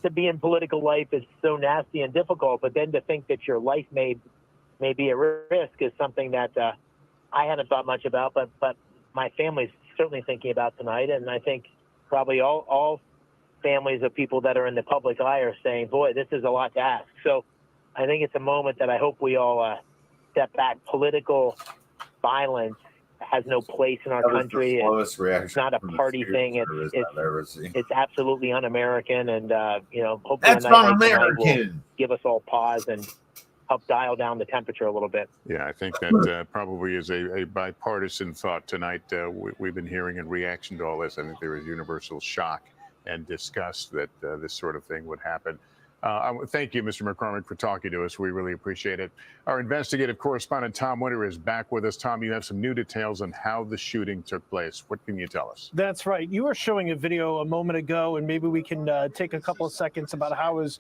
to be in political life. It's so nasty and difficult, but then to think that your life may be at risk is something that I haven't thought much about, but my family's certainly thinking about tonight. And I think probably all families of people that are in the public eye are saying, boy, this is a lot to ask. So I think it's a moment that I hope we all step back. Political violence has no place in our country. It's not a party thing. It's absolutely un-American, and you know, hopefully
that's un-American.
Will give us all pause and help dial down the temperature a little bit.
Yeah, I think that probably is a bipartisan thought tonight. We've been hearing in reaction to all this. I think there is universal shock and disgust that this sort of thing would happen. Thank you, Mr. McCormick, for talking to us. We really appreciate it. Our investigative correspondent, Tom Winter, is back with us. Tom, you have some new details on how the shooting took place. What can you tell us?
That's right. You were showing a video a moment ago, and maybe we can take a couple of seconds about how it was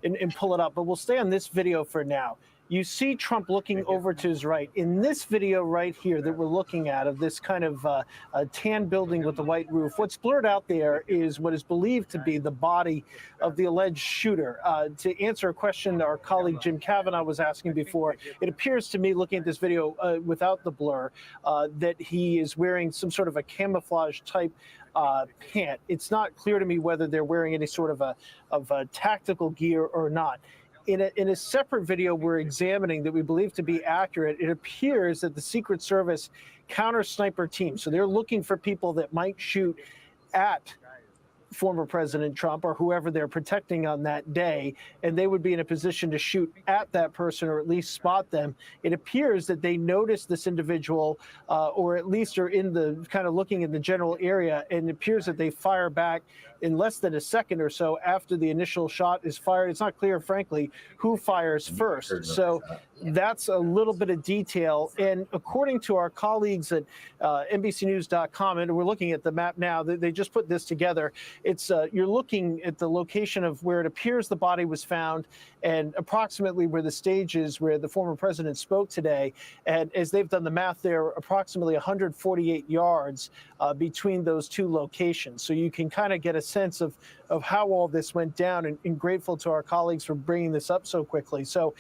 and pull it up. But we'll stay on this video for now. you see Trump looking over to his right. In this video right here that we're looking at of this kind of a tan building with the white roof, what's blurred out there is what is believed to be the body of the alleged shooter. To answer a question our colleague Jim Kavanaugh was asking before, it appears to me, looking at this video without the blur, that he is wearing some sort of a camouflage type pant. It's not clear to me whether they're wearing any sort of a tactical gear or not. In a separate video we're examining that we believe to be accurate, it appears that the Secret Service counter sniper team, so they're looking for people that might shoot at former President Trump or whoever they're protecting on that day, and they would be in a position to shoot at that person or at least spot them. It appears that they noticed this individual or at least are in the kind of looking in the general area, and it appears that they fire back in less than a second or so after the initial shot is fired. It's not clear, frankly, who fires first. So that's a little bit of detail. And according to our colleagues at NBCnews.com, and we're looking at the map now, they just put this together. It's you're looking at the location of where it appears the body was found and approximately where the stage is where the former president spoke today. And as they've done the math, there are approximately 148 yards between those two locations. So you can kind of get a sense of how all this went down, and grateful to our colleagues for bringing this up so quickly. So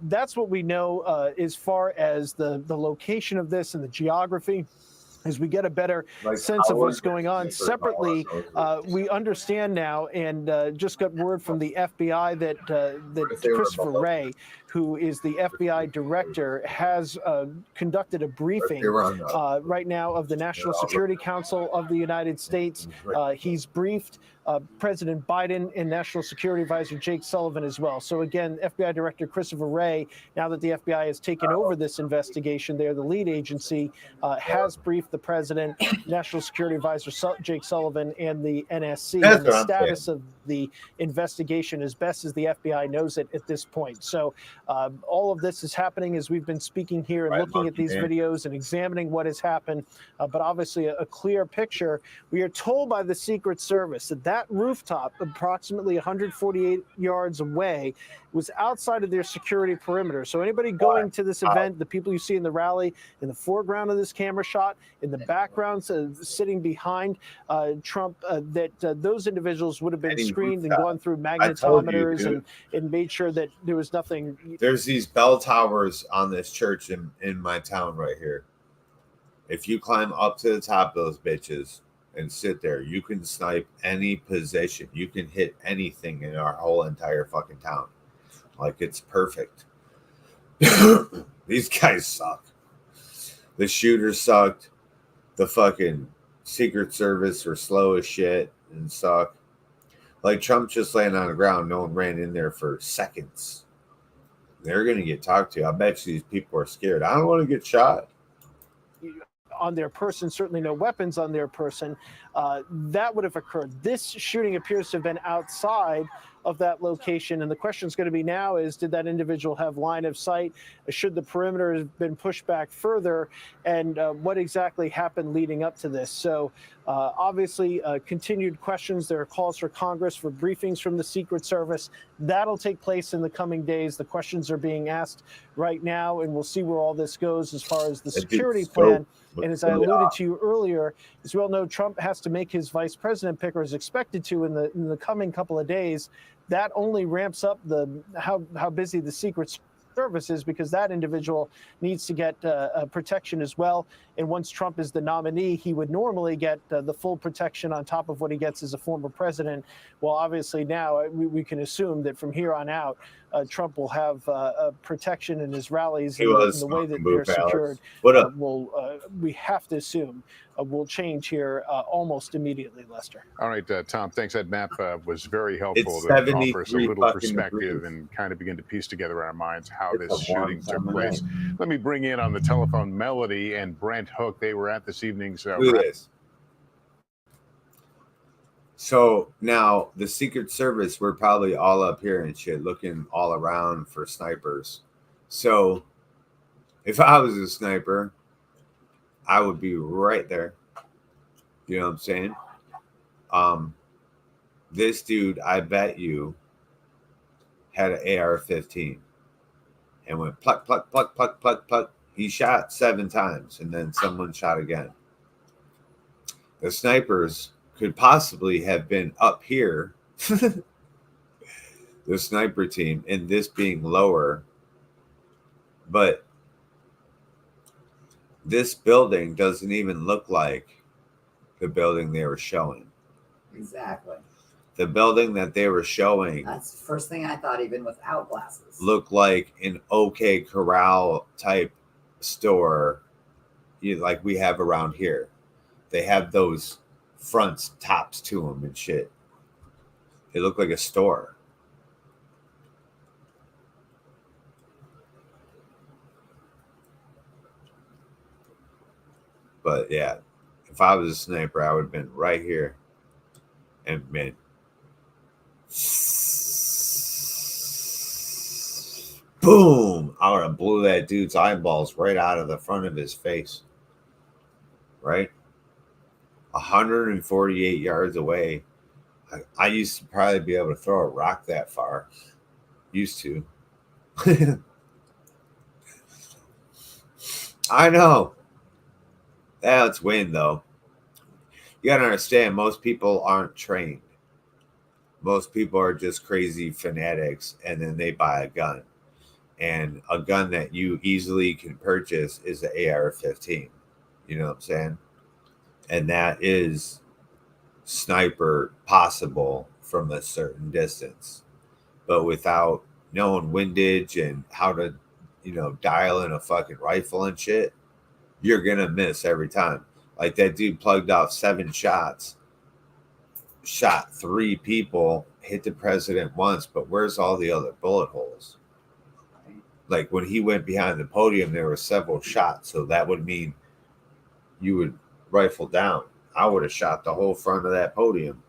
that's what we know as far as the location of this and the geography. As we get a better sense of what's going on. Separately, we understand now, and just got word from the FBI that Christopher Wray, who is the FBI director, has conducted a briefing right now of the National Security Council of the United States. He's briefed President Biden and National Security Advisor Jake Sullivan as well. So again, FBI Director Christopher Wray, now that the FBI has taken over this investigation, they're the lead agency, has briefed the President, National Security Advisor Jake Sullivan, and the NSC on the status of the investigation as best as the FBI knows it at this point. So all of this is happening as we've been speaking here and looking at these videos and examining what has happened, but obviously a clear picture. We are told by the Secret Service that rooftop, approximately 148 yards away, was outside of their security perimeter. So anybody going to this event, the people you see in the rally, in the foreground of this camera shot, in the background sitting behind Trump, those individuals would have been screened and gone through magnetometers and made sure that there was nothing.
There's these bell towers on this church in my town right here. If you climb up to the top of those bitches and sit there, you can snipe any position. You can hit anything in our whole entire fucking town. Like, it's perfect. These guys suck. The shooters sucked. The fucking Secret Service were slow as shit and suck. Like, Trump just laying on the ground. No one ran in there for seconds. They're going to get talked to. I bet you these people are scared. I don't want to get shot.
On their person, certainly no weapons on their person, that would have occurred. This shooting appears to have been outside of that location, and the question is going to be now is, did that individual have line of sight? Should the perimeter have been pushed back further? And what exactly happened leading up to this? So obviously continued questions. There are calls for Congress for briefings from the Secret Service. That'll take place in the coming days. The questions are being asked right now, and we'll see where all this goes as far as the security plan. And as I alluded to you earlier, as we all know, Trump has to make his vice president pick, or is expected to in the coming couple of days. That only ramps up how busy the Secret Service is, because that individual needs to get protection as well. And once Trump is the nominee, he would normally get the full protection on top of what he gets as a former president. Well, obviously now we can assume that from here on out, Trump will have protection in his rallies in the way that they're secured. We have to assume will change here almost immediately, Lester.
All right, Tom, thanks. That map was very helpful to offer us a little perspective and kind of begin to piece together in our minds how this shooting took place. Let me bring in on the telephone Melody and Brent Hook. They were at this evening's
So now the Secret Service, we're probably all up here and shit looking all around for snipers. So if I was a sniper, I would be right there. You know what I'm saying? This dude, I bet you, had an AR-15. and went pluck, pluck, pluck, pluck, pluck, pluck. He shot 7 times, and then someone shot again. The snipers could possibly have been up here, the sniper team, and this being lower. But this building doesn't even look like the building they were showing.
Exactly.
The building that they were showing.
That's the first thing I thought, even without glasses.
Looked like an OK Corral type store, like we have around here. They have those fronts, tops to them and shit. It looked like a store. But yeah, if I was a sniper, I would have been right here and been boom! I would have blew that dude's eyeballs right out of the front of his face. Right? 148 yards away. I used to probably be able to throw a rock that far. Used to. I know. That's wind, though. You got to understand, most people aren't trained. Most people are just crazy fanatics, and then they buy a gun. And a gun that you easily can purchase is the AR-15. You know what I'm saying? And that is sniper possible from a certain distance. But without knowing windage and how to, dial in a fucking rifle and shit, you're going to miss every time. Like that dude plugged off 7 shots, shot 3 people, hit the president once, but where's all the other bullet holes? Like when he went behind the podium, there were several shots. So that would mean you would rifle down. I would have shot the whole front of that podium.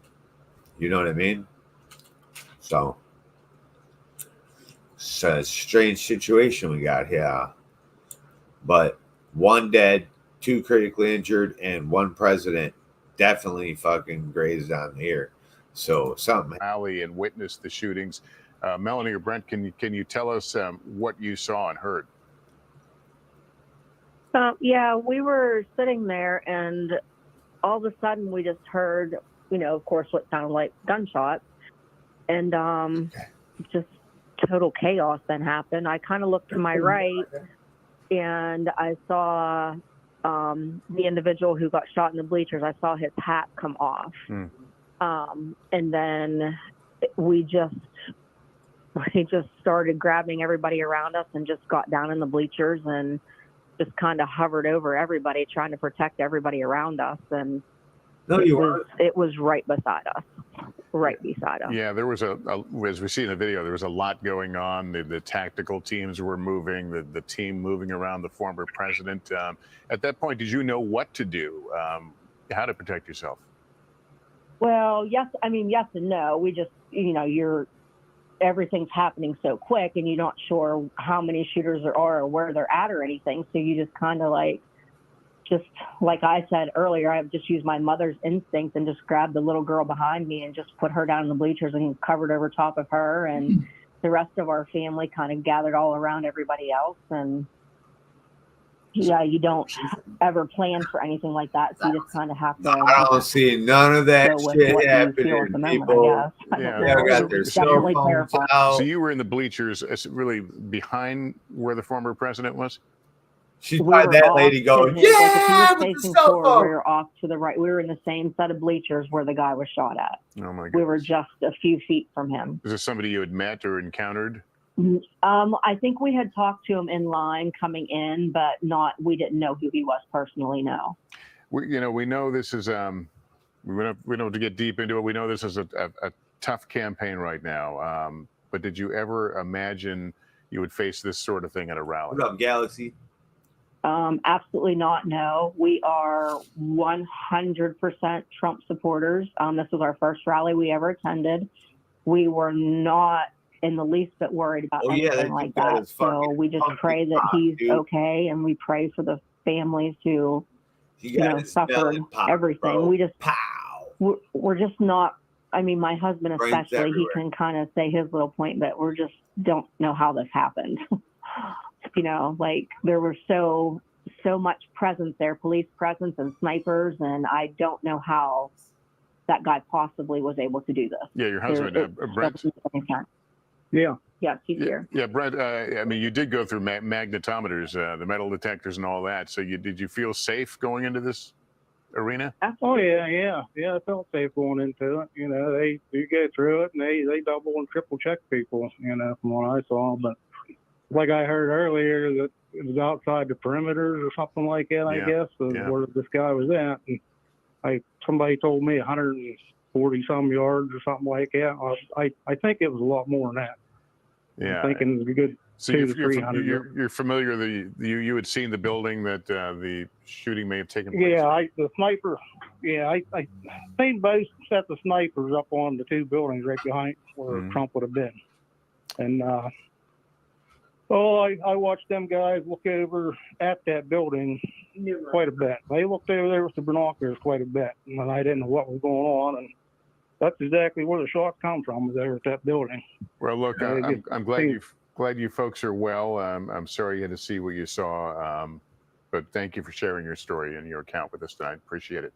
You know what I mean? So it's a strange situation we got here. But 1 dead, 2 critically injured, and 1 president definitely fucking grazed on the ear. So something.
Alley and witnessed the shootings. Melanie or Brent, can you tell us what you saw and heard?
Yeah, we were sitting there, and all of a sudden we just heard, of course, what sounded like gunshots, and just total chaos then happened. I kind of looked to my right, and I saw the individual who got shot in the bleachers. I saw his hat come off, and then we just started grabbing everybody around us and just got down in the bleachers and just kind of hovered over everybody, trying to protect everybody around us. And it was right beside us.
Yeah, there was as we see in the video, there was a lot going on. The tactical teams were moving, the team moving around the former president. At that point, did you know what to do? How to protect yourself?
Well, yes and no. We just, everything's happening so quick, and you're not sure how many shooters there are or where they're at or anything. So you just kind of like I said earlier, I've just used my mother's instinct and just grabbed the little girl behind me and just put her down in the bleachers and covered over top of her. And the rest of our family kind of gathered all around everybody else. And yeah, you don't ever plan for anything like that. So you just kind of have to.
I don't see none of that shit happening. People, got their cell phones out.
So you were in the bleachers, really behind where the former president was?
She's by that lady going, yeah, with the cell phone.
We were off to the right. We were in the same set of bleachers where the guy was shot at.
Oh my God.
We were just a few feet from him.
Is this somebody you had met or encountered?
I think we had talked to him in line coming in, but we didn't know who he was personally, no.
We know this is, we don't have to get deep into it. We know this is a tough campaign right now. But did you ever imagine you would face this sort of thing at a rally?
What up, Galaxy?
Absolutely not, no. We are 100% Trump supporters. This was our first rally we ever attended. We were not in the least bit worried about anything like that. So we just pray that he's okay, and we pray for the families who suffered everything. Bro. We just we're just not. I mean, my husband especially, he can kind of say his little point, but we just don't know how this happened. you know, like there were so much presence there, police presence and snipers, and I don't know how that guy possibly was able to do this.
Yeah, your husband, Brett.
Yeah. Yes, he's here.
Yeah, Brett. I mean, you did go through magnetometers, the metal detectors, and all that. So did you feel safe going into this arena?
Oh yeah. I felt safe going into it. You know, you go through it and they double and triple check people. You know, from what I saw. But like I heard earlier, that it was outside the perimeters or something like that. I guess where this guy was at. And somebody told me 140 some yards or something like that. I think it was a lot more than that.
Yeah,
I'm thinking it was a good
so
200 to 300.
You're familiar. You had seen the building that the shooting may have taken place.
Yeah, the sniper. Yeah, I seen both sets of snipers up on the two buildings right behind where Trump would have been, and I watched them guys look over at that building quite a bit. They looked over there with the binoculars quite a bit, and I didn't know what was going on, and that's exactly where the shots come from, was there at that building.
Well, look, I'm glad you folks are well. I'm sorry you had to see what you saw, but thank you for sharing your story and your account with us tonight. Appreciate it.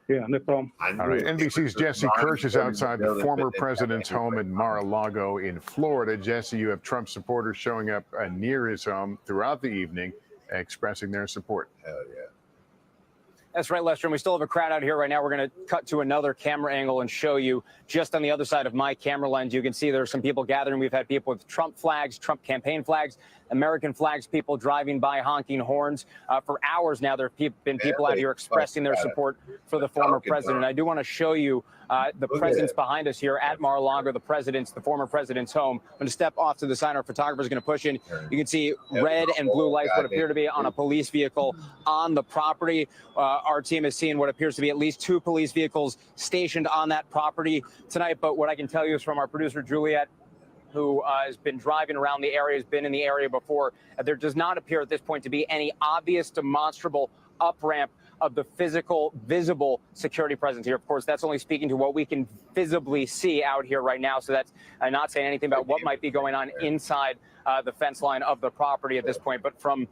Yeah, no problem.
All right, NBC's Jesse Kirsch is outside the former president's home in Mar-a-Lago in Florida. Jesse, you have Trump supporters showing up near his home throughout the evening, expressing their support.
Hell yeah.
That's right, Lester. And we still have a crowd out here right now. We're going to cut to another camera angle and show you just on the other side of my camera lens. You can see there are some people gathering. We've had people with Trump flags, Trump campaign flags, American flags, people driving by honking horns. For hours now, there have been people out here expressing their support for the former president. I do want to show you the presence behind us here at Mar-a-Lago, the former president's home. I'm going to step off to the side. Our photographer is going to push in. You can see red and blue lights, what appear to be on a police vehicle on the property. Our team has seen what appears to be at least 2 police vehicles stationed on that property tonight. But what I can tell you is from our producer, Juliet, who has been driving around the area, has been in the area before, there does not appear at this point to be any obvious demonstrable up-ramp of the physical, visible security presence here. Of course, that's only speaking to what we can visibly see out here right now. So that's not saying anything about what might be going on inside the fence line of the property at this point. But from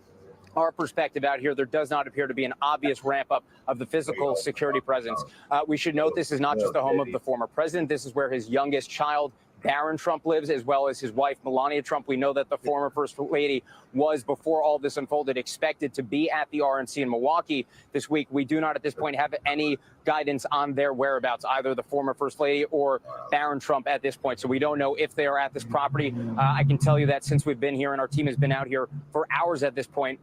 our perspective out here, there does not appear to be an obvious ramp up of the physical security presence. We should note this is not just the home of the former president. This is where his youngest child, Barron Trump, lives, as well as his wife, Melania Trump. We know that the former First Lady was, before all this unfolded, expected to be at the RNC in Milwaukee this week. We do not at this point have any guidance on their whereabouts, either the former First Lady or Barron Trump at this point. So we don't know if they are at this property. I can tell you that since we've been here and our team has been out here for hours at this point,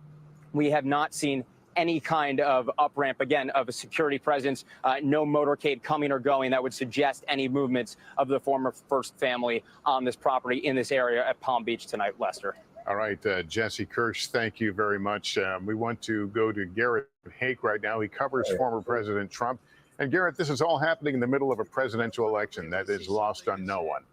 we have not seen any kind of up-ramp, again, of a security presence, no motorcade coming or going that would suggest any movements of the former First family on this property in this area at Palm Beach tonight, Lester.
All right, Jesse Kirsch, thank you very much. We want to go to Garrett Hake right now. He covers former President Trump. And Garrett, this is all happening in the middle of a presidential election that is lost on no one.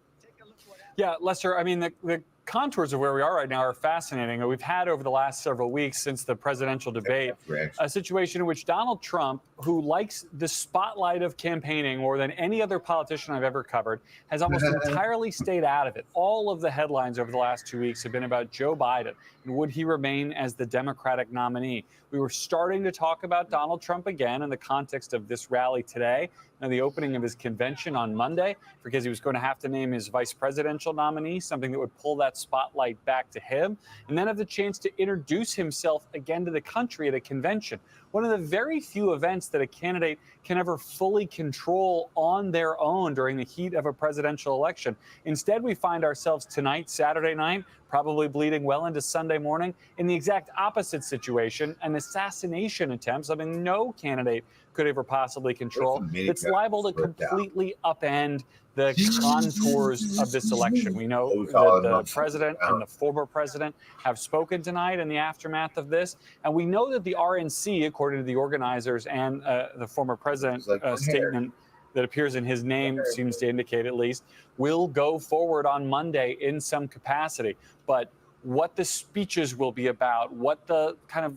Yeah, Lester, I mean, the contours of where we are right now are fascinating. We've had over the last several weeks since the presidential debate a situation in which Donald Trump, who likes the spotlight of campaigning more than any other politician I've ever covered, has almost entirely stayed out of it. All of the headlines over the last 2 weeks have been about Joe Biden and would he remain as the Democratic nominee. We were starting to talk about Donald Trump again in the context of this rally today and the opening of his convention on Monday, because he was going to have to name his vice presidential nominee, something that would pull that spotlight back to him, and then have the chance to introduce himself again to the country at a convention. One of the very few events that a candidate can ever fully control on their own during the heat of a presidential election. Instead, we find ourselves tonight, Saturday night, probably bleeding well into Sunday morning, in the exact opposite situation, an assassination attempt, something no candidate could ever possibly control, that's liable to completely upend the contours of this election. We know that the president and the former president have spoken tonight in the aftermath of this, and we know that the RNC, according to the organizers and the former president's statement that appears in his name, seems to indicate at least, will go forward on Monday in some capacity. But what the speeches will be about, what the kind of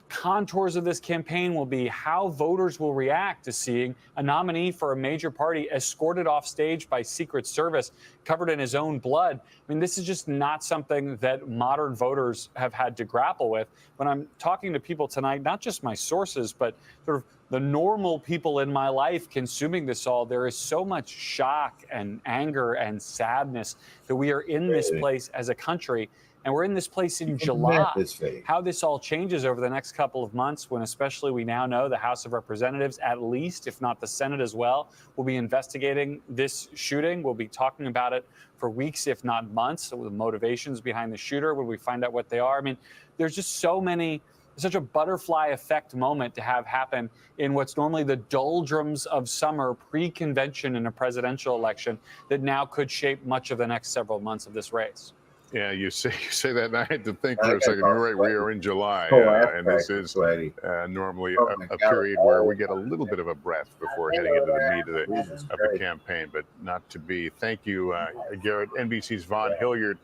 contours of this campaign will be, how voters will react to seeing a nominee for a major party escorted off stage by Secret Service, covered in his own blood. I mean, this is just not something that modern voters have had to grapple with. When I'm talking to people tonight, not just my sources, but sort of the normal people in my life consuming this all, there is so much shock and anger and sadness that we are in this place as a country. And we're in this place in July. How this all changes over the next couple of months, when especially we now know the House of Representatives, at least, if not the Senate as well, will be investigating this shooting. We'll be talking about it for weeks, if not months. So the motivations behind the shooter, when we find out what they are. I mean, there's just such a butterfly effect moment to have happen in what's normally the doldrums of summer pre-convention in a presidential election that now could shape much of the next several months of this race.
Yeah, you say that, and I had to think for a second. You're right. We are in July, and this is normally a period where we get a little bit of a breath before heading into the meat of the campaign, but not to be. Thank you, Garrett. NBC's Vaughn Hilliard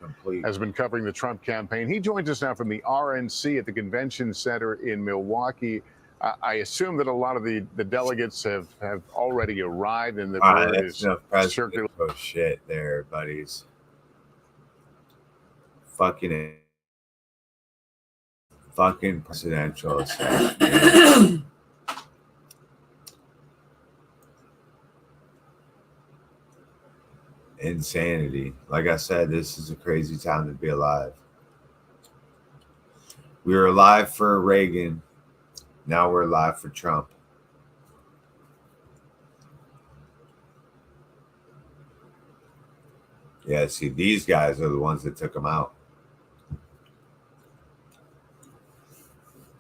has been covering the Trump campaign. He joins us now from the RNC at the Convention Center in Milwaukee. I assume that a lot of the delegates have already arrived, and the word is circulating.
Oh shit, there, buddies. Fucking presidential assassination. Insanity. Like I said, this is a crazy time to be alive. We were alive for Reagan. Now we're alive for Trump. Yeah, see, these guys are the ones that took him out.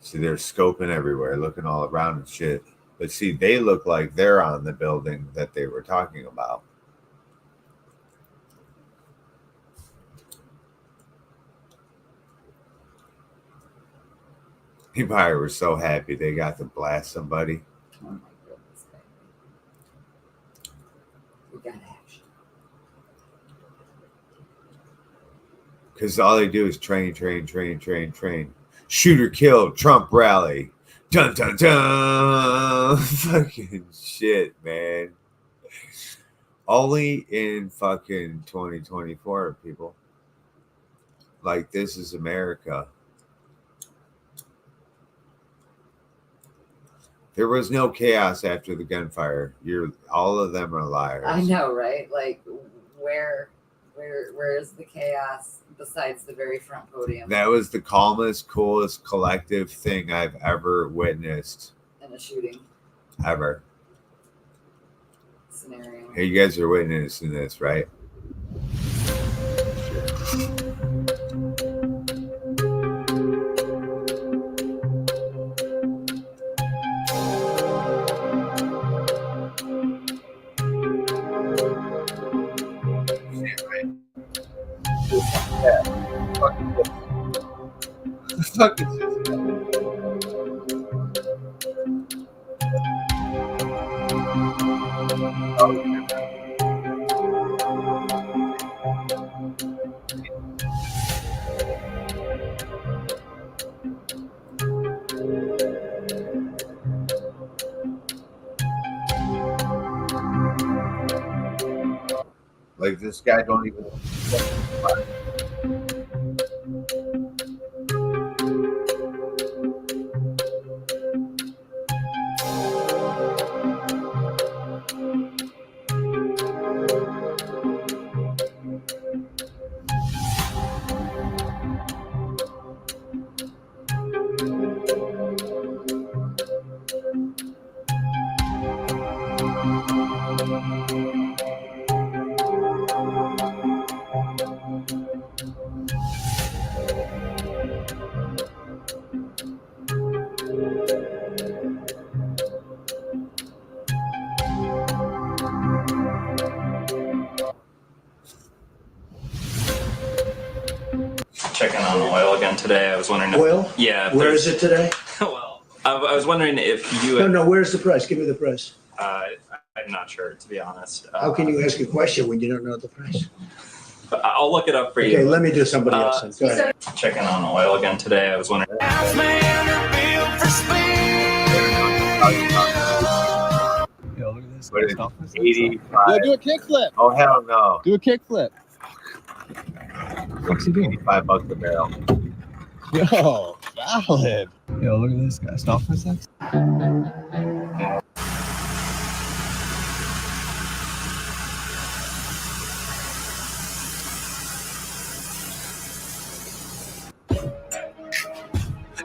See, they're scoping everywhere, looking all around and shit. But see, they look like they're on the building that they were talking about. People probably were so happy they got to blast somebody.
Oh my goodness, baby. We got action.
Because all they do is train. Shooter killed, Trump rally. Dun, dun, dun. Fucking shit, man. Only in fucking 2024, people. Like, this is America. There was no chaos after the gunfire. All of them are liars.
I know, right? Like, where is the chaos besides the very front podium?
That was the calmest, coolest, collective thing I've ever witnessed.
In a shooting.
Ever.
Scenario.
Hey, you guys are witnessing this, right? Fuck is this? Like, this guy don't even.
Checking on oil again today. I was wondering if
Oil?
Yeah.
Where is it today?
Well, I was wondering if you.
No, where's the price? Give me the price.
I'm not sure, to be honest.
How can you ask a question when you don't know the price?
I'll look it up for you.
Okay, let me do somebody else. Go ahead.
Checking on oil again today. I was wondering.
Yo, look at this.
What is
Stop
it?
this.
85.
Yo, do a kickflip.
Oh, hell no.
Do a kickflip.
What's he doing? $85 a barrel.
Yo, valid. Yo, look at this guy. Stop for a sec.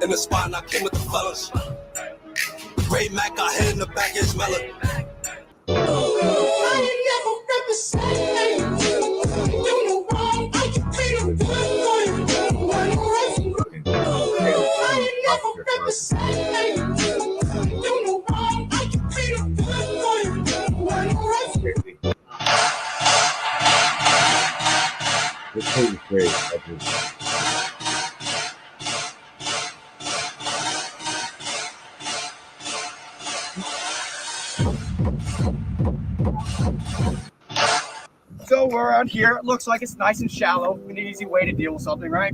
In the spot, and I came with the fellas. Ray Mac got hit in the back of his melon.
This is great.
So we're around here. It looks like it's nice and shallow. An easy way to deal with something, right?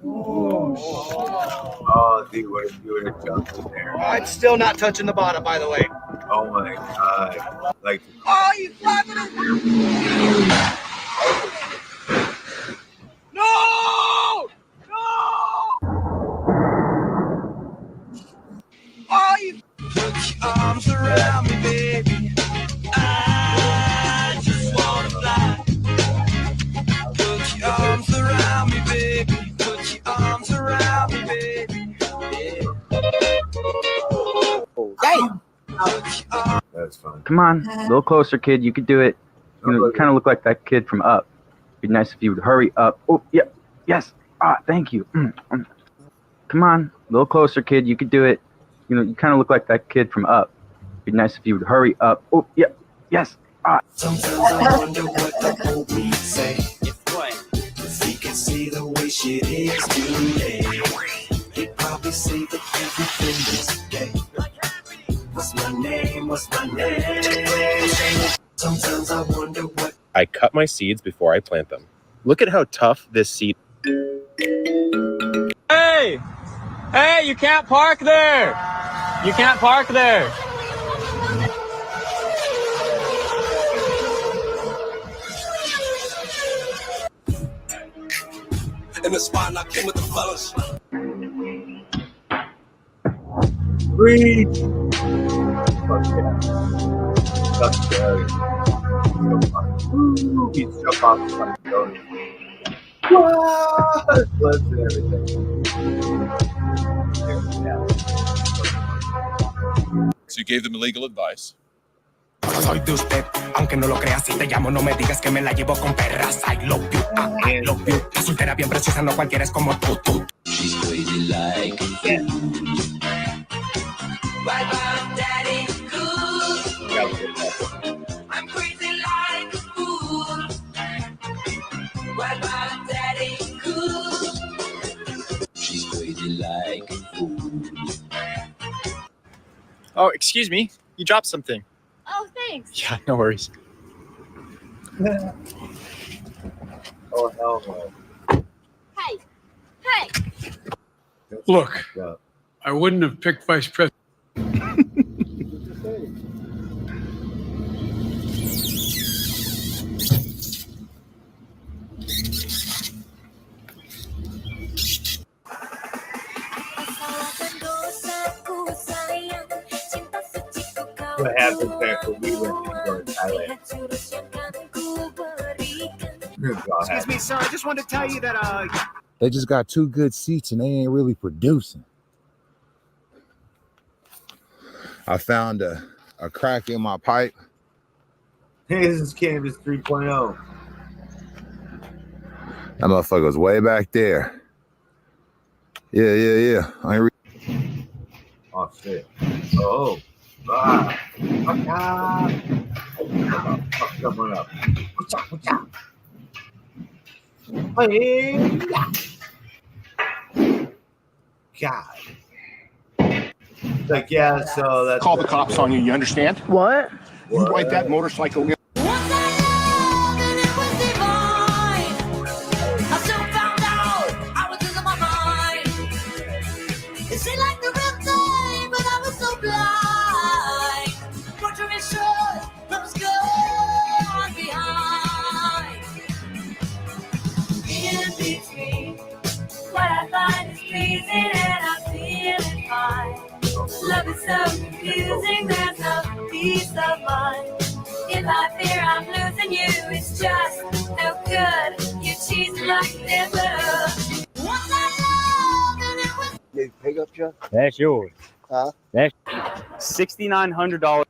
Oh, dude, what if you would have jumped in there?
It's still not touching the bottom, by the way.
Oh my god. Like,
Oh, you flapping it! No! No! Oh, you put your arms around me, baby. I just wanna fly. Put your arms around me, baby. Put your arms around me, baby.
damn! That's fun.
Come on, a little closer, kid. You could do it. You know, you kind of look like that kid from Up. It'd be nice if you would hurry up. Oh, yeah, yes. Ah, thank you. Come on, a little closer, kid. You could do it. You know, you kind of look like that kid from Up. It'd be nice if you would hurry up. Oh, yeah, yes. Ah.
Sometimes I wonder what the old me say. If he could see the way shit is today, he'd probably say that everything is gay. What's my name? What's my name? Sometimes I wonder what.
I cut my seeds before I plant them. Look at how tough this seed.
Hey! Hey, you can't park there! You can't park there!
In the spot, and I came with the fellas.
Breathe. Fuck yeah. That's scary. He's jump off the fucking building. What? Flips and everything. Yeah.
So you gave them legal advice.
Soy de usted, aunque no lo creas, si te llamo no me digas que me la llevo con perras. I love you, I love you. La soltera bien preciosa, no cualquiera es como tú. She's crazy like a fool. Bye bye, daddy, cool. I'm crazy like a fool. Bye bye, daddy, cool. She's crazy like a fool.
Oh, excuse me. You dropped something.
Oh, thanks.
Yeah, no worries.
Oh, hell no.
Hey, hey.
Look, I wouldn't have picked vice president.
What happens back when we went to Thailand?
Excuse me, sir. I just wanted to tell you that
They just got 2 good seats and they ain't really producing. I found a crack in my pipe.
Hey, this is Cannabis 3.0.
That motherfucker's way back there. Yeah.
Oh shit. Oh. Ah. Fuck someone up. What's up? Hey. God. It's like, yeah, so that's
call the cops on you, you understand?
What?
You ride that motorcycle in.
It seemed like the real thing, but I was
is so confusing, there's no peace of mind. If I fear I'm losing you, it's just no good. You cheat like never.
Pick up truck?
That's yours.
Huh?
That's $6,900.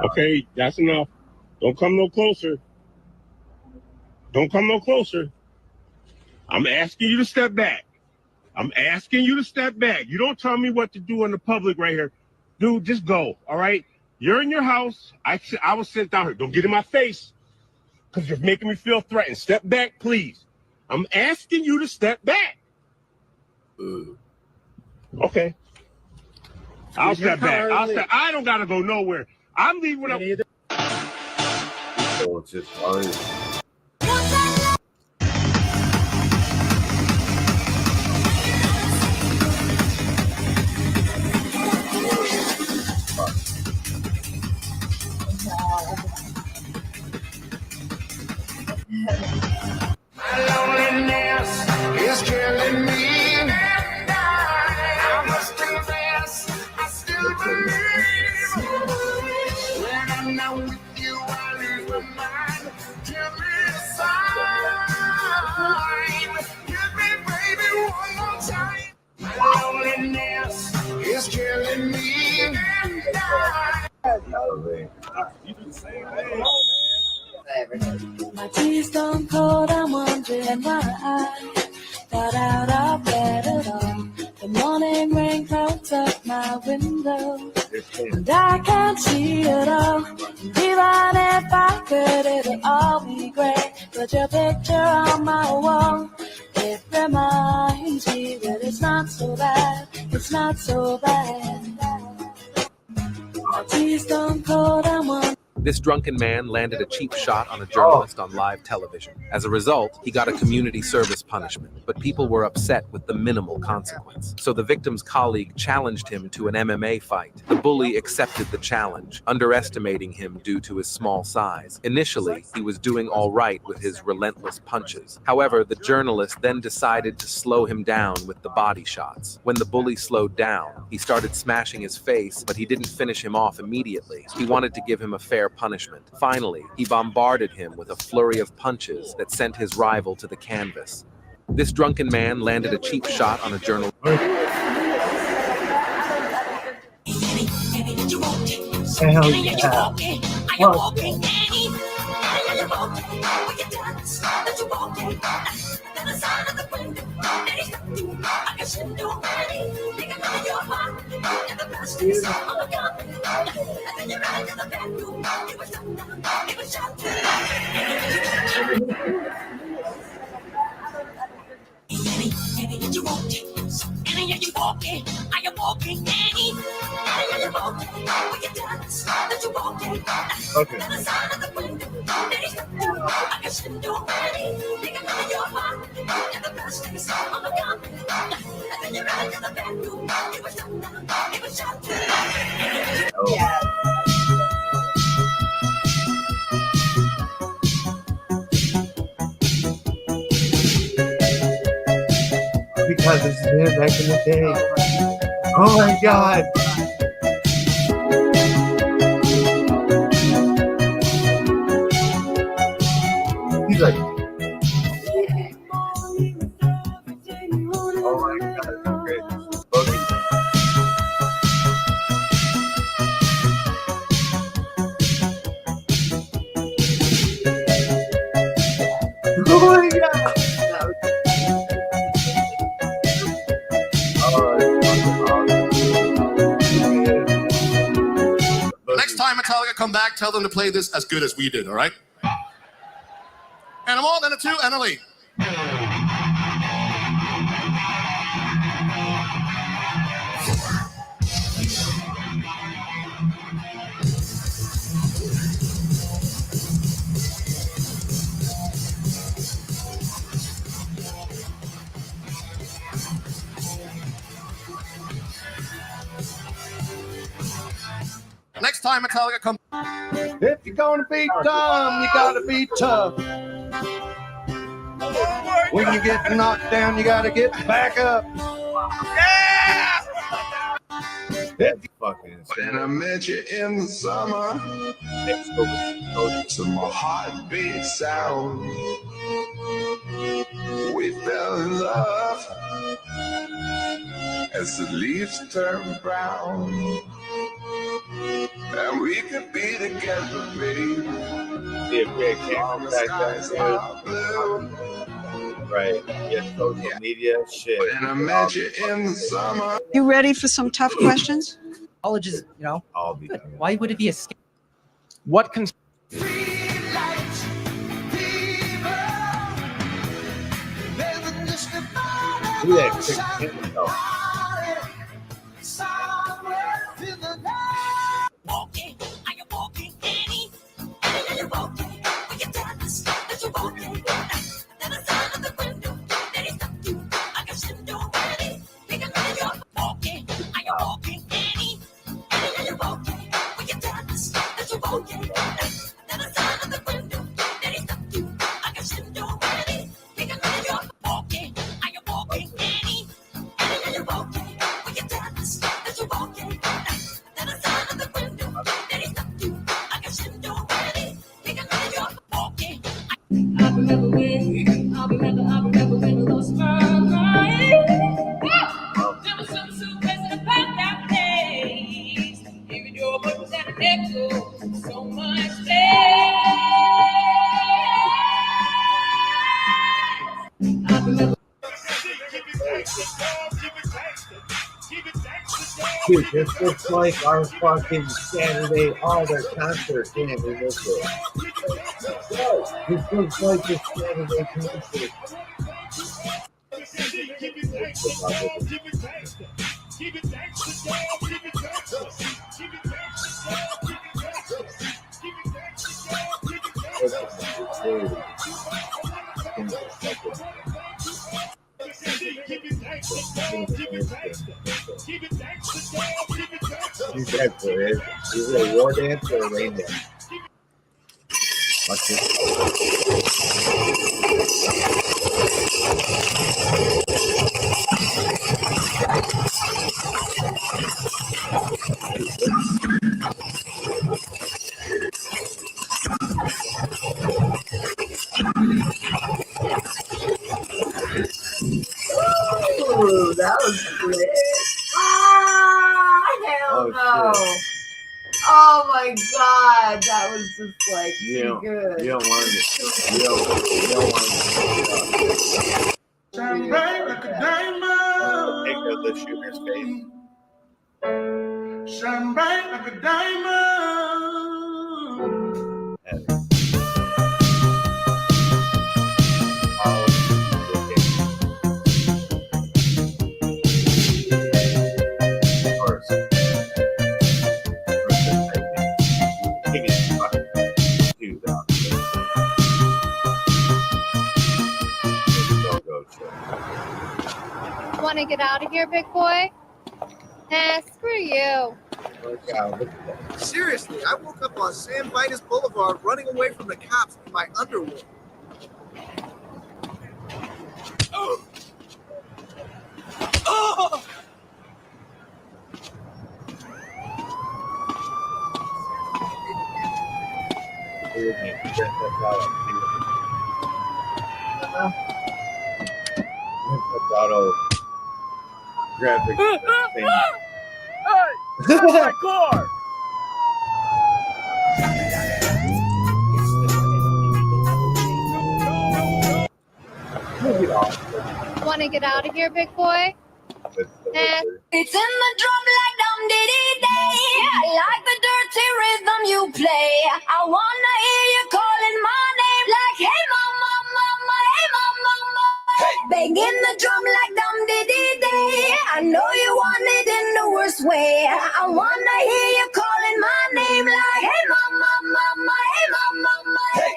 Okay, that's enough. Don't come no closer. Don't come no closer. I'm asking you to step back. I'm asking you to step back. You don't tell me what to do in the public right here. Dude, just go, all right? You're in your house. I was sent down here. Don't get in my face because you're making me feel threatened. Step back, please. I'm asking you to step back. Okay. I'll step back. I don't got to go nowhere. I'm leaving when I'm...
So it's just fine.
My loneliness is killing me, and I must confess, I still believe. When I'm not with you, I lose my mind. Give me a sign. Give me, baby, one more time. My loneliness is killing me, and I.
My tea's gone cold, I'm wondering why I got out of bed at all. The morning rain clouds up my window, and I can't see it all. And even if I could, it'll all be great. Put your picture on my wall. It reminds me that it's not so bad. It's not so bad. My tea's gone cold, I'm wondering.
This drunken man landed a cheap shot on a journalist on live television. As a result, he got a community service punishment, but people were upset with the minimal consequence. So the victim's colleague challenged him to an MMA fight. The bully accepted the challenge, underestimating him due to his small size. Initially, he was doing all right with his relentless punches. However, the journalist then decided to slow him down with the body shots. When the bully slowed down, he started smashing his face, but he didn't finish him off immediately. He wanted to give him a fair punishment. Finally, he bombarded him with a flurry of punches that sent his rival to the canvas. This drunken man landed a cheap shot on a journalist.
Hell
Okay.
Yeah.
Because this is him back in the day. Oh my god. He's like, oh my god, great. Boogie. Oh my god.
Next time Metallica come back, tell them to play this as good as we did, all right? And I'm all in it too, and Ellie. Next time Metallica come.
Hip you're gonna be dumb, you gotta be tough. When you get knocked down, you gotta get back up.
That's fucking insane.
When I met you in the summer, to my heartbeat sound, we fell in love as the leaves turn brown, and we could be together, baby.
All the skies are blue. Right. Yeah, social media shit.
When I met you in the summer.
You ready for some tough questions?
College is,
I'll be
good. Why would it be a scam?
What can
do that quick though.
Walking, are you walking, Annie? Are you walking? Will you tell us that you're walking? Then the sound of the window, then he stopped you. I guess you know already. Take a look at your walking. Are you walking, Annie? Are you walking? Will you tell us that you're walking? Then the sound of the window, then he stopped you. I guess you know already. Take a look at your walking. Are you walking, Annie? Are you walking? Will you tell us that you're walking? Then the sound of the window, then he stopped you. I guess you know already. Take a look at your walking.
I remember when we lost my mind. There was some suitcase about that place. Even your boy was at an echo, so much space. I remember.
Dude, this looks like our fucking Saturday, all their concerts. Damn, we missed it. This looks like the Saturday concert. Is it a war dance or a rain dance? Watch this.
Ooh, that was great. Ah, hell no.
Shit.
Oh my god, that was just like too good.
You don't want it. You don't want it.
Shine bright like a diamond.
Take out the shooter's face.
Shine bright like a diamond.
Want to get out of here, big boy? Screw you.
Seriously, I woke up on San Vitus Boulevard running away from the cops in my underwear. Oh! Oh!
Graphic thing.
Hey! That's my car!
Want to get out of here, big boy?
It's in the drum like dum diddy day. I like the dirty rhythm you play. I wanna hear you calling my name like, hey mama, mama, hey mama, mama. Banging the drum like dum diddy day. I know you want it in the worst way. I wanna hear you calling my name like, hey mama, mama, hey mama, mama.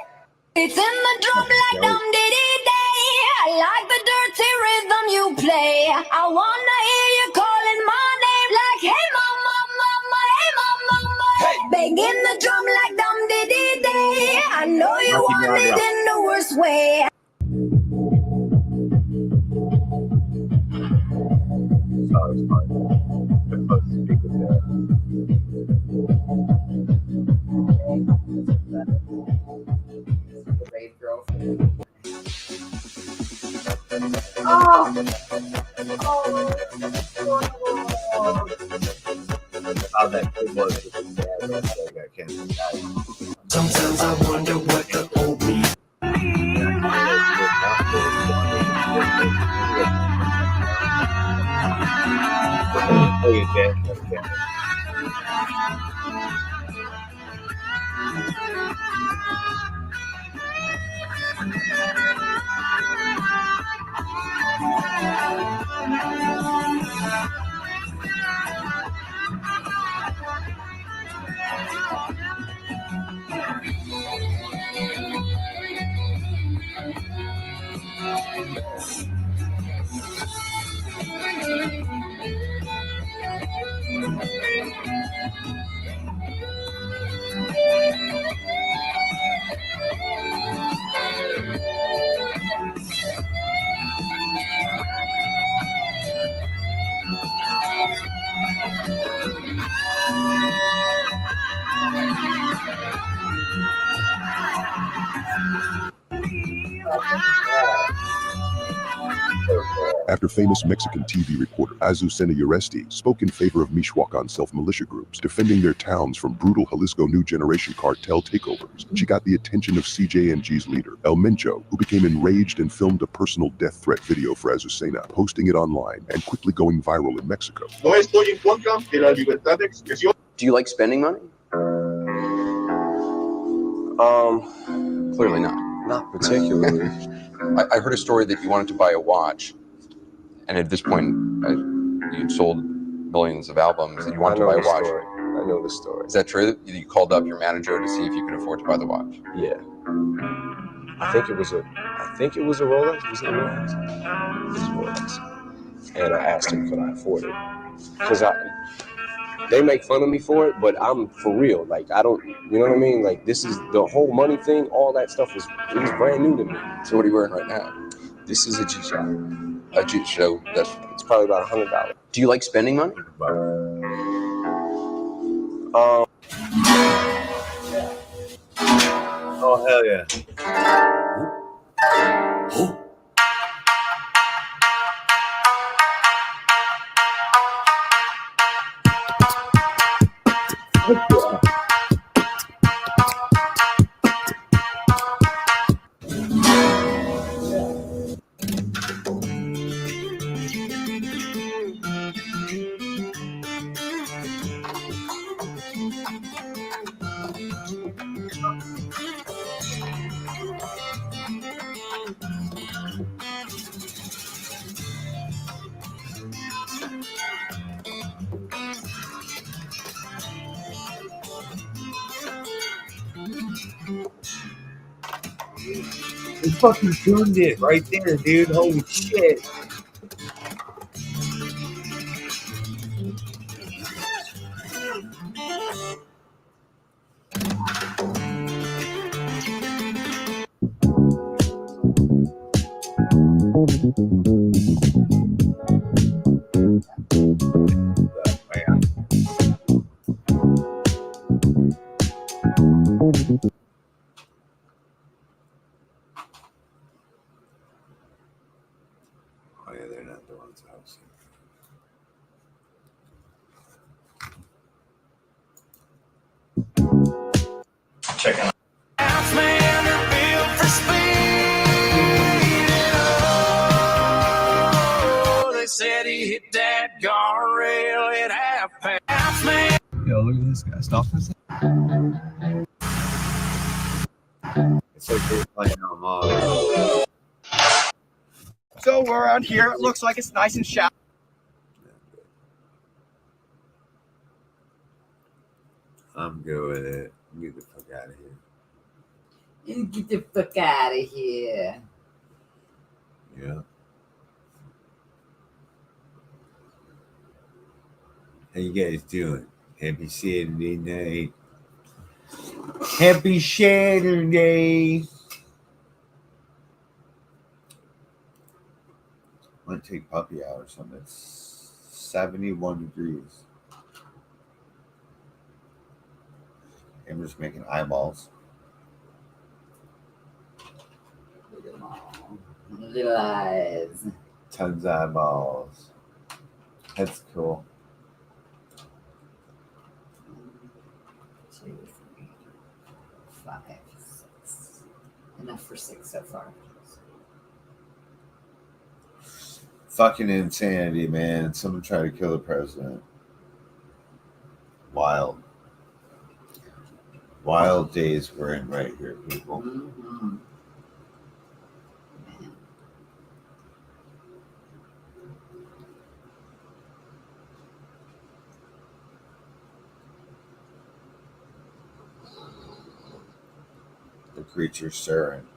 It's in the drum like dum diddy day. I like the dirty rhythm you play. I wanna hear you calling my name like, hey mama, mama, hey mama, mama. Banging the drum like dum diddy
want it
in the worst way.
Sorry, it's fine. The closest speaker there.
The raid girlfriend. Oh!
How that kid was with his dad. Like, I can't.
Sometimes I wonder what the old me.
Oh, you did. Okay.
After famous Mexican TV reporter Azucena Uresti spoke in favor of Michoacan self-militia groups defending their towns from brutal Jalisco New Generation cartel takeovers, she got the attention of CJNG's leader, El Mencho, who became enraged and filmed a personal death threat video for Azucena, posting it online and quickly going viral in Mexico.
No estoy en contra de la libertad de expresión.
Do you like spending money? Clearly not. Not particularly. I heard a story that you wanted to buy a watch, and at this point, you'd sold millions of albums, and you wanted to buy a watch.
I know the story.
Is that true? You called up your manager to see if you could afford to buy the watch?
Yeah. I think it was a Rolex. Was it a Rolex? It was a Rolex. And I asked him, could I afford it? Because they make fun of me for it, but I'm for real. Like, I don't, you know what I mean? Like, this is the whole money thing, all that stuff it was brand new to me.
So what are you wearing right now?
This is a G-Shock.
A G-Shock,
It's probably about $100.
Do you like spending money?
Oh, hell yeah. He fucking tuned it right there, dude. Holy shit.
Oh yeah, they're not the ones housing.
Check out.
They said he hit that guardrail at half past, man.
Yo, look at this guy. Stop this.
It's like they're playing on Mars.
So we're around here. It looks like it's nice and shallow.
I'm good with it. Get the fuck out of here.
Get the fuck out of here.
Yeah. How you guys doing? Happy Saturday night. Happy Saturday. want to take puppy out or something. It's 71 degrees. Amber's making eyeballs.
Look at them all. Little eyes.
Tons of eyeballs. That's cool.
1, 2, 3, 4, 5, 6. Enough for 6 so far.
Fucking insanity, man. Someone tried to kill the president. Wild. Wild days we're in right here, people.
Mm-hmm.
The creature's stirring.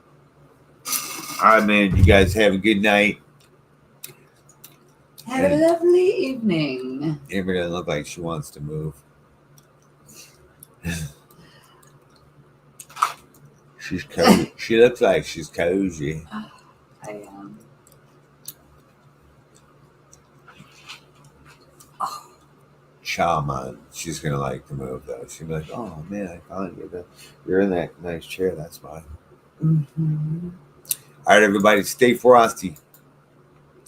All right, man. You guys have a good night.
Have a lovely evening.
Amber doesn't look like she wants to move. She's cozy. She looks like she's cozy.
I am.
Shaman. She's gonna like to move though. She'll be like, "Oh man, I found you. You're in that nice chair. That's fine."
Mm-hmm.
All right, everybody, stay frosty.